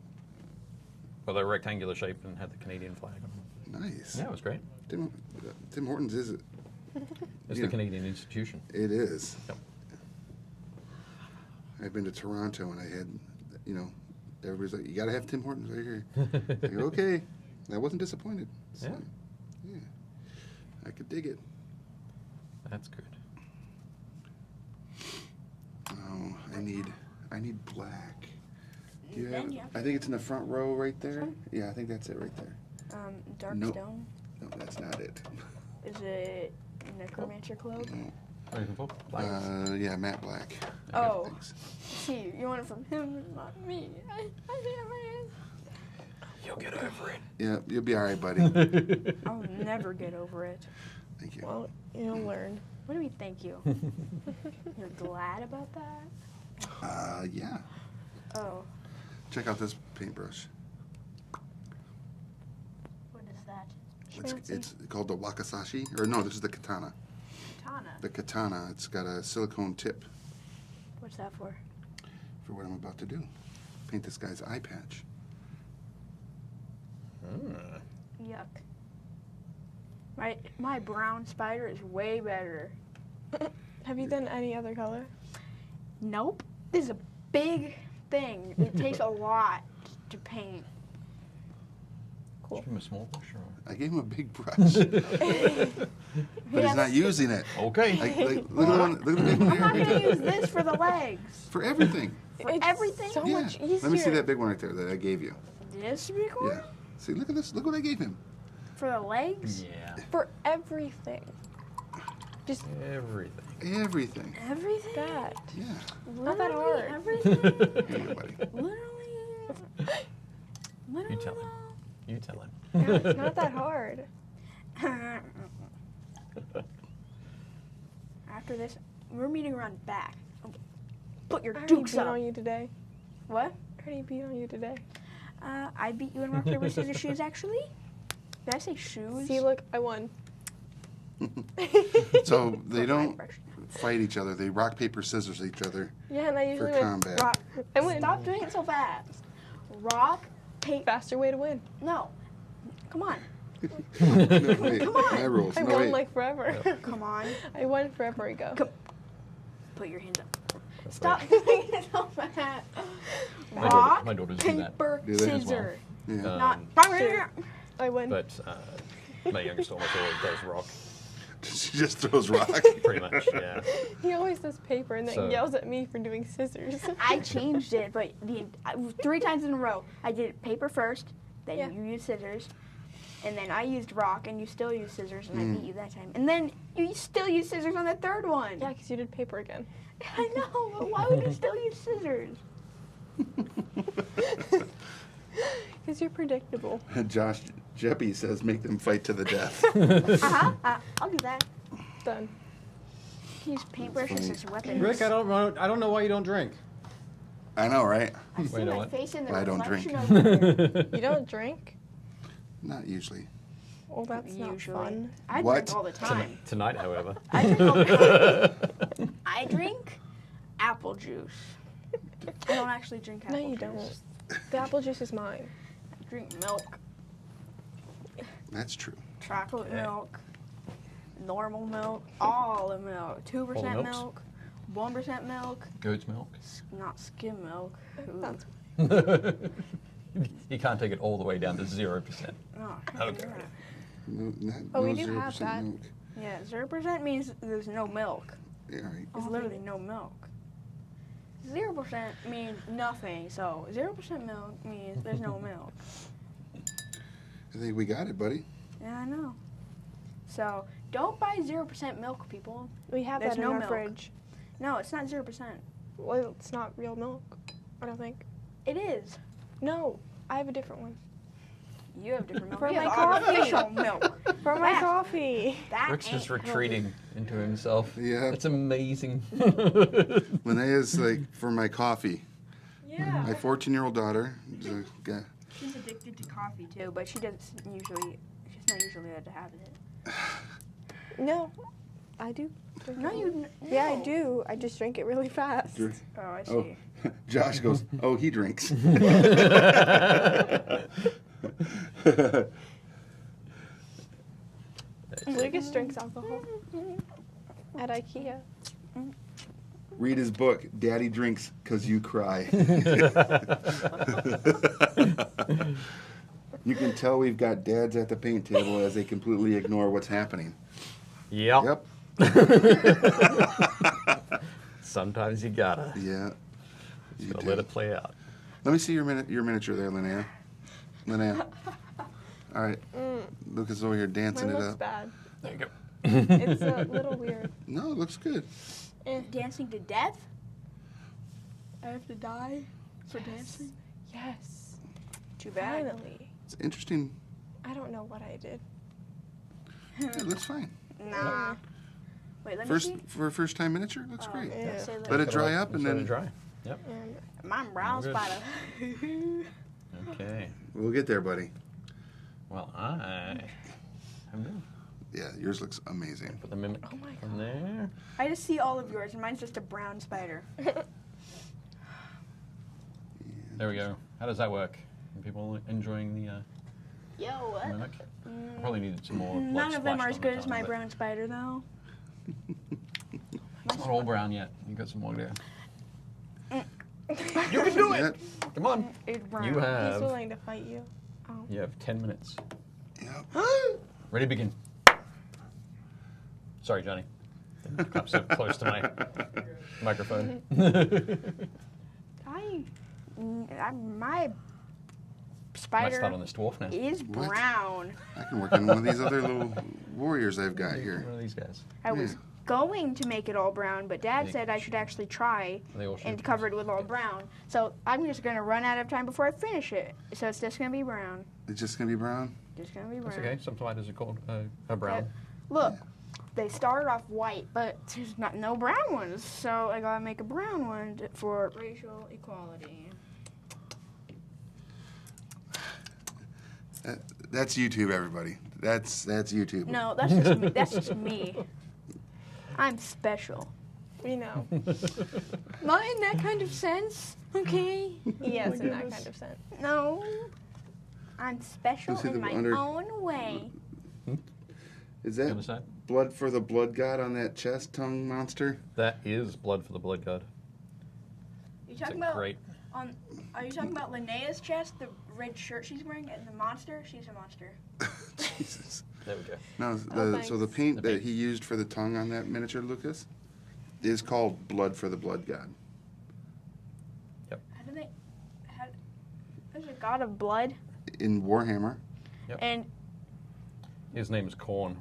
well, they're rectangular shape and had the Canadian flag on them. Nice. Yeah, it was great. Tim Hortons is it? It's Yeah. the Canadian institution. It is. Yep. I've been to Toronto and I had, everybody's like, you got to have Tim Hortons right here. I go, okay. I wasn't disappointed. So, Yeah. yeah. I could dig it. That's good. Oh, I need black. Do you Then have? you have I think it's in the front row right there. Yeah, I think that's it right there. Dark Nope. Stone. No, that's not it. Is it Necromancer Cloak? No. What are you looking for? Black? Yeah, Matte Black. Oh. Thanks. See, you want it from him, not me. I have it. You'll get over it. Yeah, you'll be all right, buddy. I'll never get over it. Thank you. Well, you'll learn. What do we thank you? You're glad about that? Yeah. Oh, Check out this paintbrush. what is that? Fancy. It's called the Wakasashi, or no, this is the katana. Katana. The katana. It's got a silicone tip What's that for? for what I'm about to do. Paint this guy's eye patch. Yuck. My brown spider is way better. Have you done any other color? Nope. This is a big thing. It takes a lot to paint. Cool. Give him a small brush or... I gave him a big brush, but he's not using it. Okay. Look at the one. Look at the big one I'm not here. gonna use this for the legs. For everything. For It's everything? so Yeah. much easier. Let me see that big one right there that I gave you. This big one? Yeah. See, look at this. Look what I gave him. For the legs? Yeah. For everything. Just Everything. Everything. Everything? that. Yeah. Not that hard. Everything? Here, buddy. Literally. You tell him. You tell him. Yeah, it's not that hard. After this, we're meeting around back. Put your I already dukes beat up. on you today. What? I already beat on you today. I beat you in rock, paper, scissors, shoes, actually. Did I say shoes? See, look, I won. So they For don't my brush. fight each other. They rock paper scissors each other Yeah, and I for usually win. combat. Rock. I win. Stop doing it so fast. Rock, paper. Faster way to win. No. Come on. No, wait, Come on. my rules. I've No, won wait. like forever. Come on. I won forever ago. Come- Put your hands up. Stop doing it so fast. My Rock, daughters do that. paper, Do they as well? scissor. Yeah. Not. Sure. I win. But my youngest almost always does rock. She just throws rock. Pretty much, yeah. He always does paper and then So- yells at me for doing scissors. I changed it, but 3 times in a row. I did paper first, then Yeah. you used scissors, and then I used rock, and you still used scissors, and I Mm. beat you that time. And then you still used scissors on the third one. Yeah, because you did paper again. I know, but why would you still use scissors? Because you're predictable. Josh Jeppy says make them fight to the death. I'll do that. Done. Use paintbrushes as weapons. Rick, I don't know why you don't drink. I know, right? I see Wait, my what? face in the I don't drink. reflection over there. You don't drink? Not usually. Well, that's not Usually. fun. I What? drink all the time. Tonight, however. I drink all the time. I drink apple juice. I don't actually drink apple No, you juice. don't. The apple juice is mine. I drink milk, That's true. chocolate Okay. milk, normal milk, all the milk. 2% milks? milk, 1% milk, Goat's milk. not skim milk. Ooh. That's You can't take it all the way down to 0%. Oh, Okay. No, not, Oh, no we do 0% have that. milk. yeah, 0% means there's no milk. Yeah, right. There's literally no milk. 0% means nothing, so 0% milk means there's no milk. I think we got it, buddy. Yeah, I know. So don't buy 0% milk, people. We have There's that in no our milk. fridge. No, it's not 0%. Well, it's not real milk. I don't think. It is. No, I have a different one. You have different milk. For We my have coffee. artificial milk. For my That- coffee. That Rick's just ain't retreating into himself. Yeah. It's amazing. Linnea's like, for my coffee. Yeah. My 14-year-old daughter. is a guy- She's addicted to coffee too, but she's not usually allowed to have it. No, I do. drink No, it. you. Yeah, I no. do. I just drink it really fast. Dr- Oh, I see. Oh, Josh goes, oh, he drinks. Lucas drinks alcohol at IKEA. Read his book, Daddy Drinks 'Cause You Cry. You can tell we've got dads at the paint table as they completely ignore what's happening. Yep. Yep. Sometimes you gotta. Yeah. You Gotta do. let it play out. Let me see your miniature there, Linnea. Linnea. All right. Lucas is over here dancing Mine it looks up. bad. There you go. It's a little weird. No, it looks good. Dancing to death? I have to die for dancing? Yes. Too bad. Finally. It's interesting. I don't know what I did. It looks fine. Nah. Wait, let me First see. for a first time miniature, it looks great. Yeah. Say Let it that. dry up and Let it then dry. Yep. And My brown All good. spider. Okay. we'll get there, buddy. Well, I am done. Yeah, yours looks amazing. Put the mimic Oh my on there. I just see all of yours, and mine's just a brown spider. There we go. How does that work? Are people enjoying the Yo, what? mimic? Probably needed some more. blood None of them are splashed as on good the as tongue, my but brown spider, though. It's not all brown yet. You got some more to do. You can do it. Come on. It's brown. You he's have. willing to fight you. Oh. You have 10 minutes. Yep. Ready to begin. Sorry, Johnny. Didn't come so close to my microphone. My Might spider start on this dwarf now. is What? brown. I can work on one of these other little warriors I've got here. One of these guys. I was Yeah. going to make it all brown, but Dad They said I should actually try They all should. and cover it with all brown. So I'm just gonna run out of time before I finish it. So it's just gonna be brown. It's just gonna be brown. Just gonna be That's brown. okay. Some tomatoes are called a brown. Look, they started off white, but there's no brown ones. So I gotta make a brown one for racial equality. That's YouTube, everybody. That's YouTube. No, that's just me. That's just me. I'm special. We know. Not in that kind of sense, okay? Yes, in that kind of sense. No. I'm special Let's see in the my under- own way. Is The that other side. blood for the blood god on that chest tongue monster? That is blood for the blood god. You It's talking a about great. Are you talking about Linnea's chest, the red shirt she's wearing, and the monster? She's a monster. Jesus. There we go. No, so the thanks. paint The that paint. he used for the tongue on that miniature, Lucas, is called Blood for the Blood God. How do they? There's a god of blood, In Warhammer. and His name is Khorne.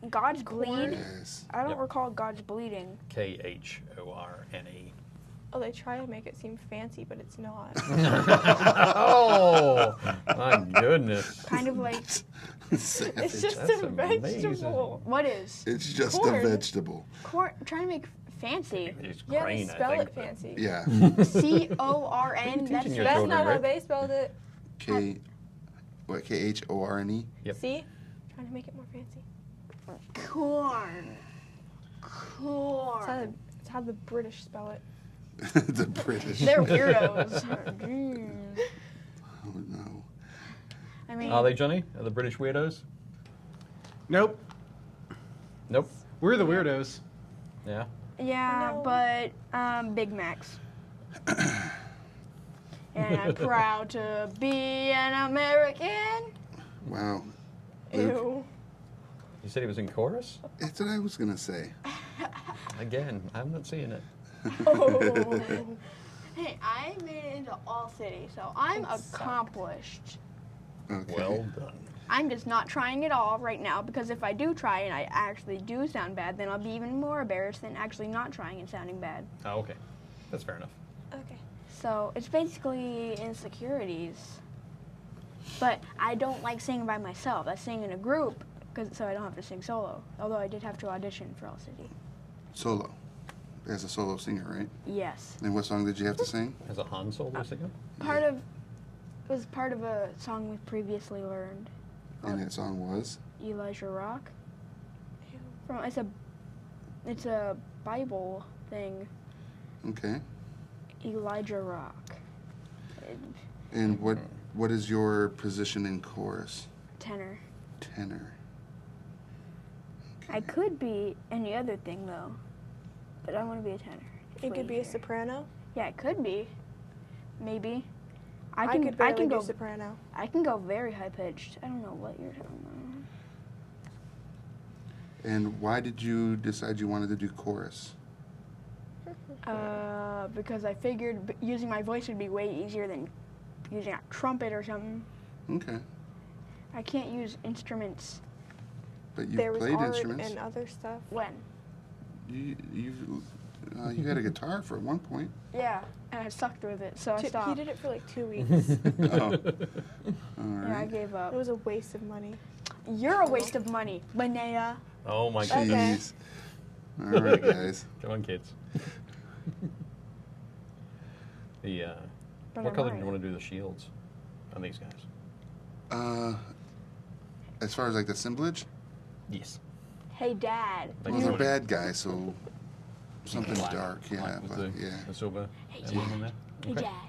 God's bleed. Yes. I don't Yep. recall God's bleeding. Khorne. Oh, they try to make it seem fancy, but it's not. Oh, my goodness. Kind of like Savage. It's just That's a amazing. vegetable. what is? It's just corn. a vegetable. Corn. Trying to make fancy. It's Yeah, grain, they I spell think. it fancy. Yeah. CORN. That's teaching your That's children, not how Rick? they spelled it. Khorne? Yep. See? Trying to make it more fancy. corn. It's Corn. how the British spell it. The British. They're weirdos. Mm. Oh no. I mean, Are they, Johnny? Are the British weirdos? Nope. Nope. We're the weirdos. Yeah. yeah, No. but Big Macs. And I'm proud to be an American. Wow. Luke, Ew. You said he was in chorus? that's what I was gonna say. Again, I'm not seeing it. Oh. Hey, I made it into All City, so I'm That sucks. accomplished. Okay. Well done. I'm just not trying at all right now because if I do try and I actually do sound bad, then I'll be even more embarrassed than actually not trying and sounding bad. Oh, okay. That's fair enough. Okay. So it's basically insecurities. But I don't like singing by myself. I sing in a group so I don't have to sing solo. Although I did have to audition for All City. Solo. As a solo singer, right? Yes. And what song did you have to sing? As a Han Solo singer? Was part of a song we previously learned. And that song was? Elijah Rock. It's a Bible thing. Okay. Elijah Rock. And what is your position in chorus? Tenor. Tenor. I could be any other thing though, but I want to be a tenor. It's It way could be a easier. soprano. Yeah, it could be. Maybe. I could can barely go. do soprano. I can go very high pitched. I don't know what you're talking And why did you decide you wanted to do chorus? about. Because I figured using my voice would be way easier than using a trumpet or something. Okay. I can't use instruments. But you've There was played art instruments. and other stuff. When? You had a guitar for at one point. Yeah, and I sucked with it, so I He stopped. did it for like 2 weeks. Oh. All Yeah, I right. gave up. It was a waste of money. You're a waste of money, Linnea. Oh my god. Okay. Jeez. All right, guys. Come on, kids. But What I'm color do right. you want to do the shields on these guys? As far as like the assemblage, Yes. Hey, Dad. Like well, you they're wanna- bad guys, so something Black. dark. Yeah, Black with but the, yeah. the silver Hey, emblem in there. Hey, Okay. Dad.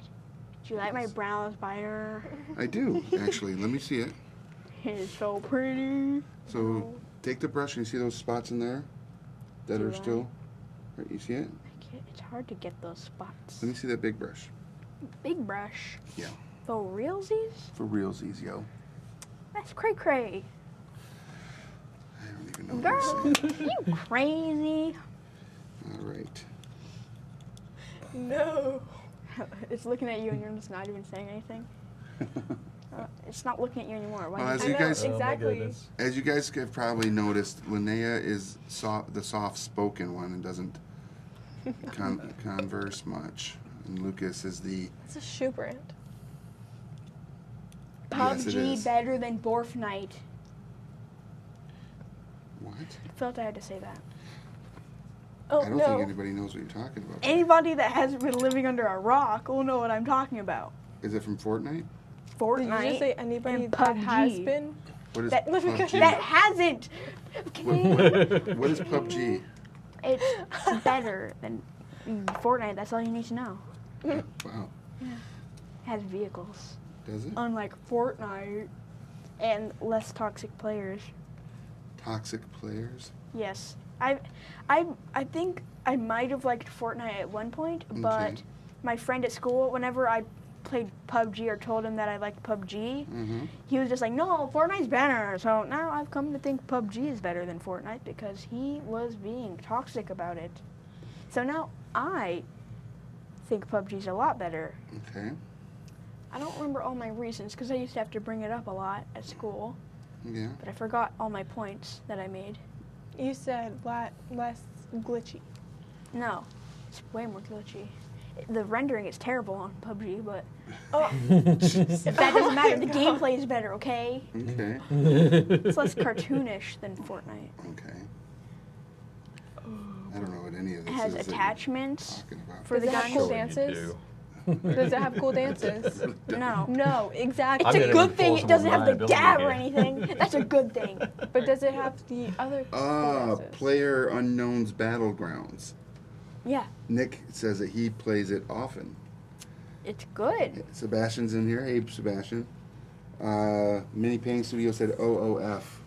Do you like my brown spider? I do actually. Let me see it. He's so pretty. So take the brush and you see those spots in there that Do are I? still. Right, you see it? It's hard to get those spots. Let me see that big brush. Big brush. Yeah. For realsies? For realsies, yo. That's cray cray. I don't even know what Girl, I'm saying. you crazy. All right. No. It's looking at you and you're just not even saying anything. It's not looking at you anymore. Why Well, do as you you I know, guys- Oh my exactly. goodness. As you guys have probably noticed, Linnea is the soft-spoken one and doesn't converse much. And Lucas is the It's a shoe brand. Yes, it PUBG is. better than Fortnite. what? I felt I had to say that. Oh I don't no. think anybody knows what you're talking about. Anybody that hasn't been living under a rock will know what I'm talking about. Is it from Fortnite? Did Fortnite. you just say anybody and that has PUBG. been? What is That- PUBG? That hasn't. What is PUBG? It's better than Fortnite. That's all you need to know. Wow. It has vehicles, Does it? unlike Fortnite, and less toxic players. Toxic players? Yes, I think I might have liked Fortnite at one point, but Okay. my friend at school, whenever I played PUBG or told him that I liked PUBG, he was just like, no, Fortnite's better. So now I've come to think PUBG is better than Fortnite because he was being toxic about it. So now I think PUBG's a lot better. Okay. I don't remember all my reasons because I used to have to bring it up a lot at school, Yeah. but I forgot all my points that I made. You said less glitchy. No, it's way more glitchy. The rendering is terrible on PUBG, but Oh, that doesn't matter. The gameplay is better, okay? Okay. It's less cartoonish than Fortnite. Okay. I don't know what any of It this has is that you're attachments talking about. for the Does it have guns. cool Sure you dances? do. Does it have cool dances? No. No, exactly. It's I'm a getting good thing it doesn't have the plausible gab or liability anything. That's a good thing. But does it have the other cool dances? Player Unknown's Battlegrounds. Yeah, Nick says that he plays it often. it's good. Sebastian's in here. Hey, Sebastian. Mini Painting Studio said OOF.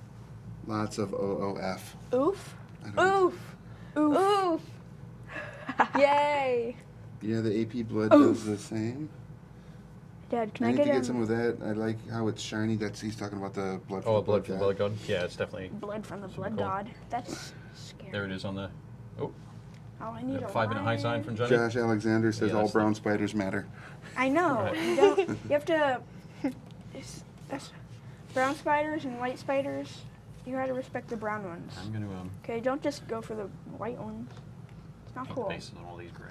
Lots of OOF. Oof. I don't- Oof. Oof. Yay. Yeah, the AP Blood does the same. Dad, can I I need get to get him some of that. I like how it's shiny. He's talking about the blood. Oh, from blood from God. the blood god. Yeah, it's definitely. blood from the blood cool. god? That's scary. There it is on the. Oh, Oh, I need a 5-minute high sign line. from Johnny. Josh Alexander says Yeah, all that's brown spiders matter. I know. Right. You have to. That's brown spiders and white spiders. You gotta respect the brown ones. I'm gonna Okay, don't just go for the white ones. It's not paint cool. faces on all these gray.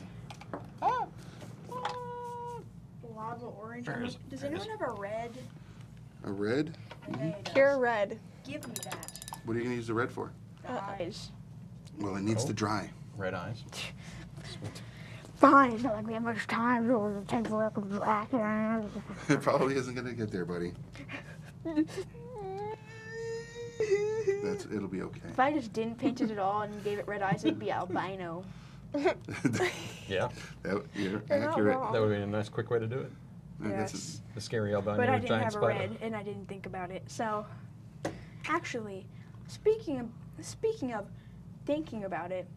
Lava orange. There it is. Does There it anyone is. have a red? A red? Okay, it Pure does. red. Give me that. What are you gonna use the red for? Eyes. Well, it needs Oh. to dry. Red eyes. Fine, it's not like we have much time to take a look at black. It probably isn't gonna get there, buddy. It'll be okay. If I just didn't paint it at all and gave it red eyes, it'd be albino. Yeah, You're You're not accurate. wrong. that would be a nice, quick way to do it. I guess Yes. The scary albino But I with didn't giant have a spider. red, and I didn't think about it. So, actually, speaking of thinking about it,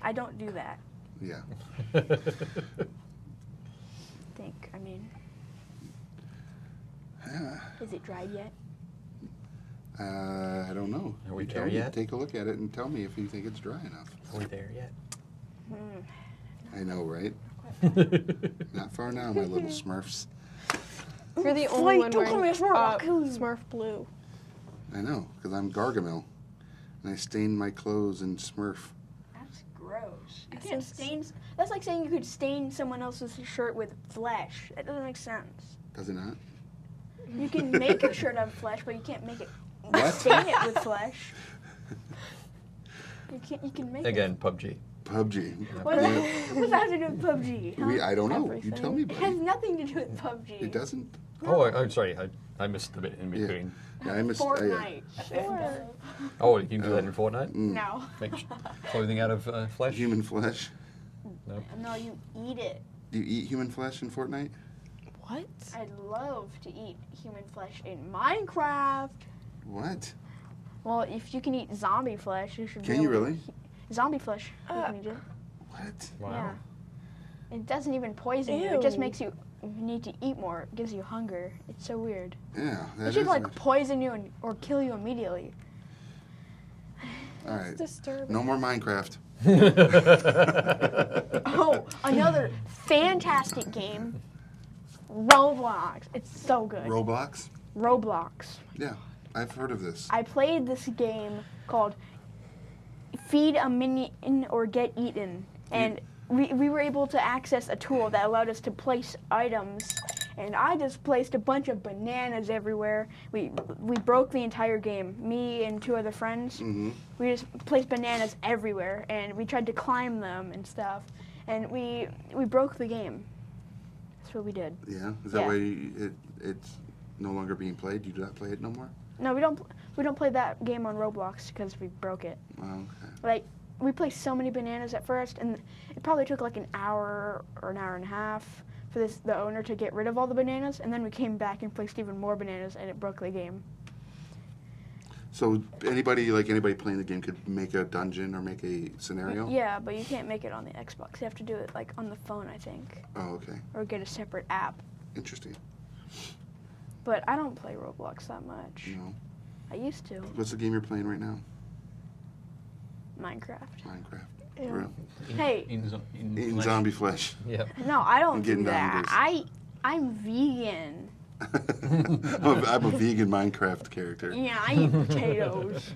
I don't do that. yeah. I mean, Yeah. is it dried yet? I don't know. Are we You tell there me. yet? Take a look at it and tell me if you think it's dry enough. Are we there yet? I know, right? Not far now, my little Smurfs. You're the only Wait, one don't call me a wearing Smurf, I'll kill you. Smurf blue. I know, because I'm Gargamel. And I stain my clothes in Smurf. That's gross. You That can't sounds- stain. That's like saying you could stain someone else's shirt with flesh. That doesn't make sense. Does it not? You can make a shirt out of flesh, but you can't make it What? stain it with flesh. You can't. You can make Again, PUBG. PUBG. It. What does that have to do with PUBG? Huh? I don't know. You Everything. tell me, It has buddy. nothing to do with PUBG. It doesn't? Oh, I'm sorry. I missed the bit in Yeah. between. Yeah, I missed. Fortnite. Oh, you can do that in Fortnite? No. Make clothing out of flesh? Human flesh. No. No, you eat it. Do you eat human flesh in Fortnite? What? I'd love to eat human flesh in Minecraft. What? Well, if you can eat zombie flesh, you should. be Can you able to really? Zombie flesh. You can eat it. What? Wow. Yeah. It doesn't even poison you. It just Ew. makes you need to eat more. It gives you hunger. It's so weird. Yeah, that It is should like weird. poison you or kill you immediately. All right. It's disturbing. No more Minecraft. Oh, another fantastic game. Roblox. It's so good. Roblox? Roblox. Yeah, I've heard of this. I played this game called Feed a Minion or Get Eaten, and we were able to access a tool that allowed us to place items, and I just placed a bunch of bananas everywhere. We broke the entire game, me and two other friends. Mm-hmm. We just placed bananas everywhere, and we tried to climb them and stuff, and we broke the game. That's what we did. Yeah? Is that Yeah. why it's no longer being played? You do not play it no more? No, we don't play that game on Roblox because we broke it. Oh, okay. Like, we placed so many bananas at first, and it probably took like an hour or an hour and a half for the owner to get rid of all the bananas, and then we came back and placed even more bananas, and it broke the game. So anybody playing the game could make a dungeon or make a scenario? Yeah, but you can't make it on the Xbox. You have to do it like on the phone, I think, Oh, okay. or get a separate app. Interesting. But I don't play Roblox that much. No. I used to. What's the game you're playing right now? Minecraft. Minecraft. Yeah. Real. Hey. Eating flesh. zombie flesh. Yeah. No, I don't And do getting that. zombies. I'm vegan. I'm a vegan Minecraft character. Yeah, I eat potatoes.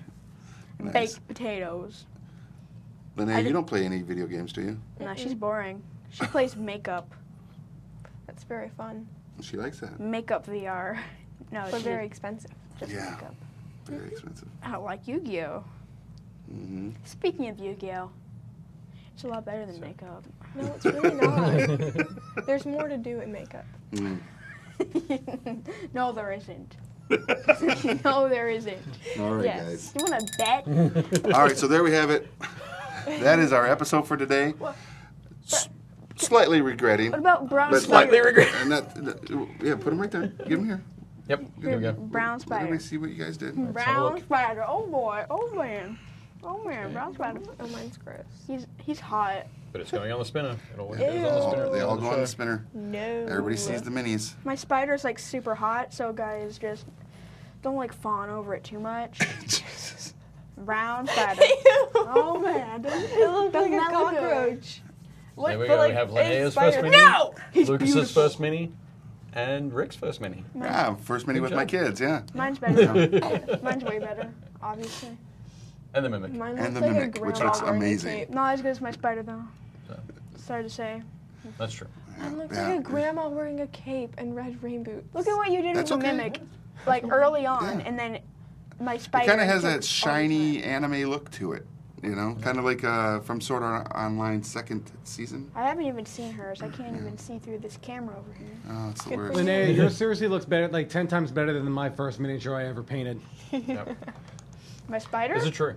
Nice. Baked potatoes. Linnea, you don't play any video games, do you? No, she's boring. She plays makeup. That's very fun, She likes that. Makeup VR. No, but she very expensive. just Yeah. makeup. Very expensive. I don't like Yu-Gi-Oh. Mm-hmm. Speaking of Yu-Gi-Oh, it's a lot better than makeup. No, it's really not. There's more to do in makeup. Mm. No, there isn't. No, there isn't. All right, Yes. You want to bet? guys. All right, so there we have it. That is our episode for today. Slightly regretting. What about brown But Slightly spider? regret. And yeah, put them right there. Give them here. Yep. Here we go. Brown Let spider. everybody see what you guys did. have a Brown look. spider. Oh boy. Oh man. Oh man. Brown spider. Oh, mine's gross. He's hot. But it's going on the spinner. It always goes on the spinner. They all the go on the show. spinner. No. Everybody sees the minis. My spider's like super hot, so guys just don't like fawn over it too much. Jesus. Brown spider. Oh man. It looks like a Doesn't that look good? cockroach. There we but go. like We have a Linnea's spider. first mini. No! He's Lucas's beautiful. first mini. And Rick's first mini. Yeah, first mini Good with my job. kids, yeah. Mine's better. Mine's way better, obviously. And the Mimic. Mine And looks the like mimic, a which grandma looks wearing a amazing. cape. Not as good as my spider though. So, Sorry to say. that's true. Mine looks Yeah. like a grandma wearing a cape and red rain boots. Look at what you did That's with the okay. mimic, like early on, Yeah. and then my It spider. kind of has took that all the shiny time. anime look to it, you know? Kind of like from Sword Art Online second season. I haven't even seen hers. I can't even see through this camera over here. Oh, it's the Good for worst. you. Linnea, yours seriously looks better, like 10 times better than my first miniature I ever painted. Yep. My spider. Is it true?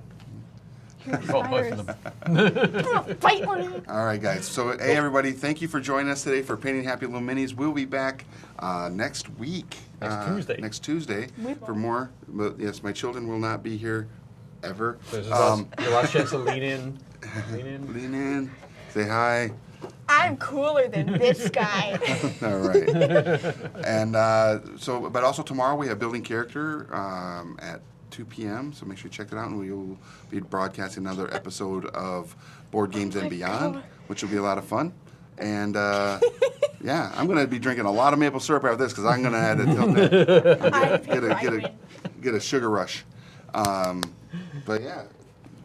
Your Oh, both of spiders. them. Fight one. All right, guys. So, hey, everybody, thank you for joining us today for Painting Happy Little Minis. We'll be back next week. Tuesday. Next Tuesday for more. But yes, my children will not be here ever. So this is your last chance to lean in. Lean in. Lean in. Say hi. I'm cooler than this guy. All right. And but also tomorrow we have Building Character at 2 p.m. So make sure you check that out, and we will be broadcasting another episode of Board Games and Beyond, which will be a lot of fun. And yeah, I'm going to be drinking a lot of maple syrup after this because I'm going to have to get a sugar rush. But yeah.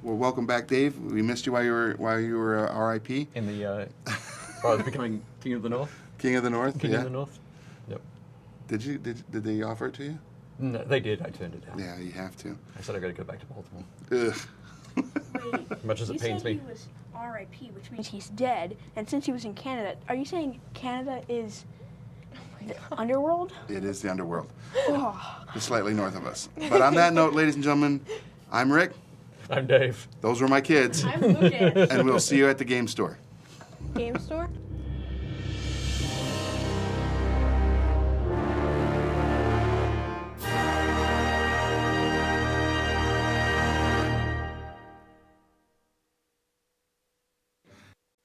Well, welcome back, Dave. We missed you while you were RIP. In the, I was becoming King of the North. King of the North. King yeah. of the North. Yep. Did they offer it to you? No, they did. I turned it down. Yeah, you have to. I said I got to go back to Baltimore. Ugh. Wait, As much as you it pains said me. he was R.I.P., which means he's dead. And since he was in Canada, are you saying Canada is the underworld? It is the underworld, Oh, just slightly north of us. But on that note, ladies and gentlemen, I'm Rick. I'm Dave. Those were my kids, I'm Lucas. and we'll see you at the game store. Game store?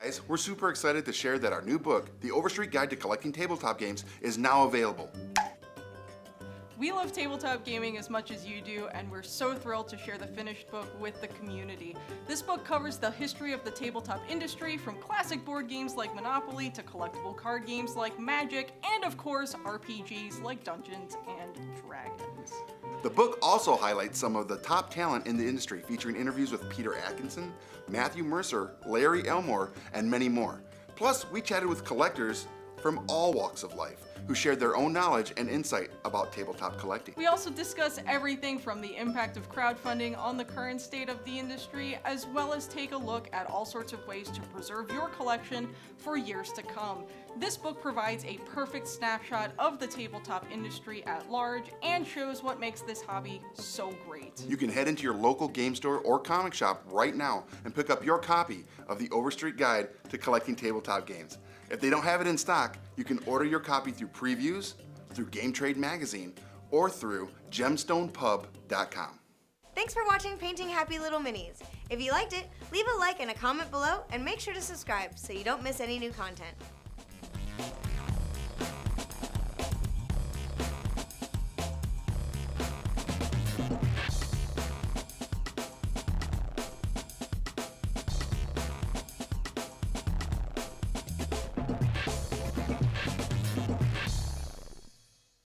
Guys, we're super excited to share that our new book, The Overstreet Guide to Collecting Tabletop Games, is now available. We love tabletop gaming as much as you do, and we're so thrilled to share the finished book with the community. This book covers the history of the tabletop industry, from classic board games like Monopoly to collectible card games like Magic, and of course, RPGs like Dungeons and Dragons. The book also highlights some of the top talent in the industry, featuring interviews with Peter Atkinson, Matthew Mercer, Larry Elmore, and many more. Plus, we chatted with collectors from all walks of life who shared their own knowledge and insight about tabletop collecting. We also discuss everything from the impact of crowdfunding on the current state of the industry, as well as take a look at all sorts of ways to preserve your collection for years to come. This book provides a perfect snapshot of the tabletop industry at large and shows what makes this hobby so great. You can head into your local game store or comic shop right now and pick up your copy of the Overstreet Guide to Collecting Tabletop Games. If they don't have it in stock, you can order your copy through Previews, through Game Trade Magazine, or through gemstonepub.com. Thanks for watching Painting Happy Little Minis. If you liked it, leave a like and a comment below, and make sure to subscribe so you don't miss any new content.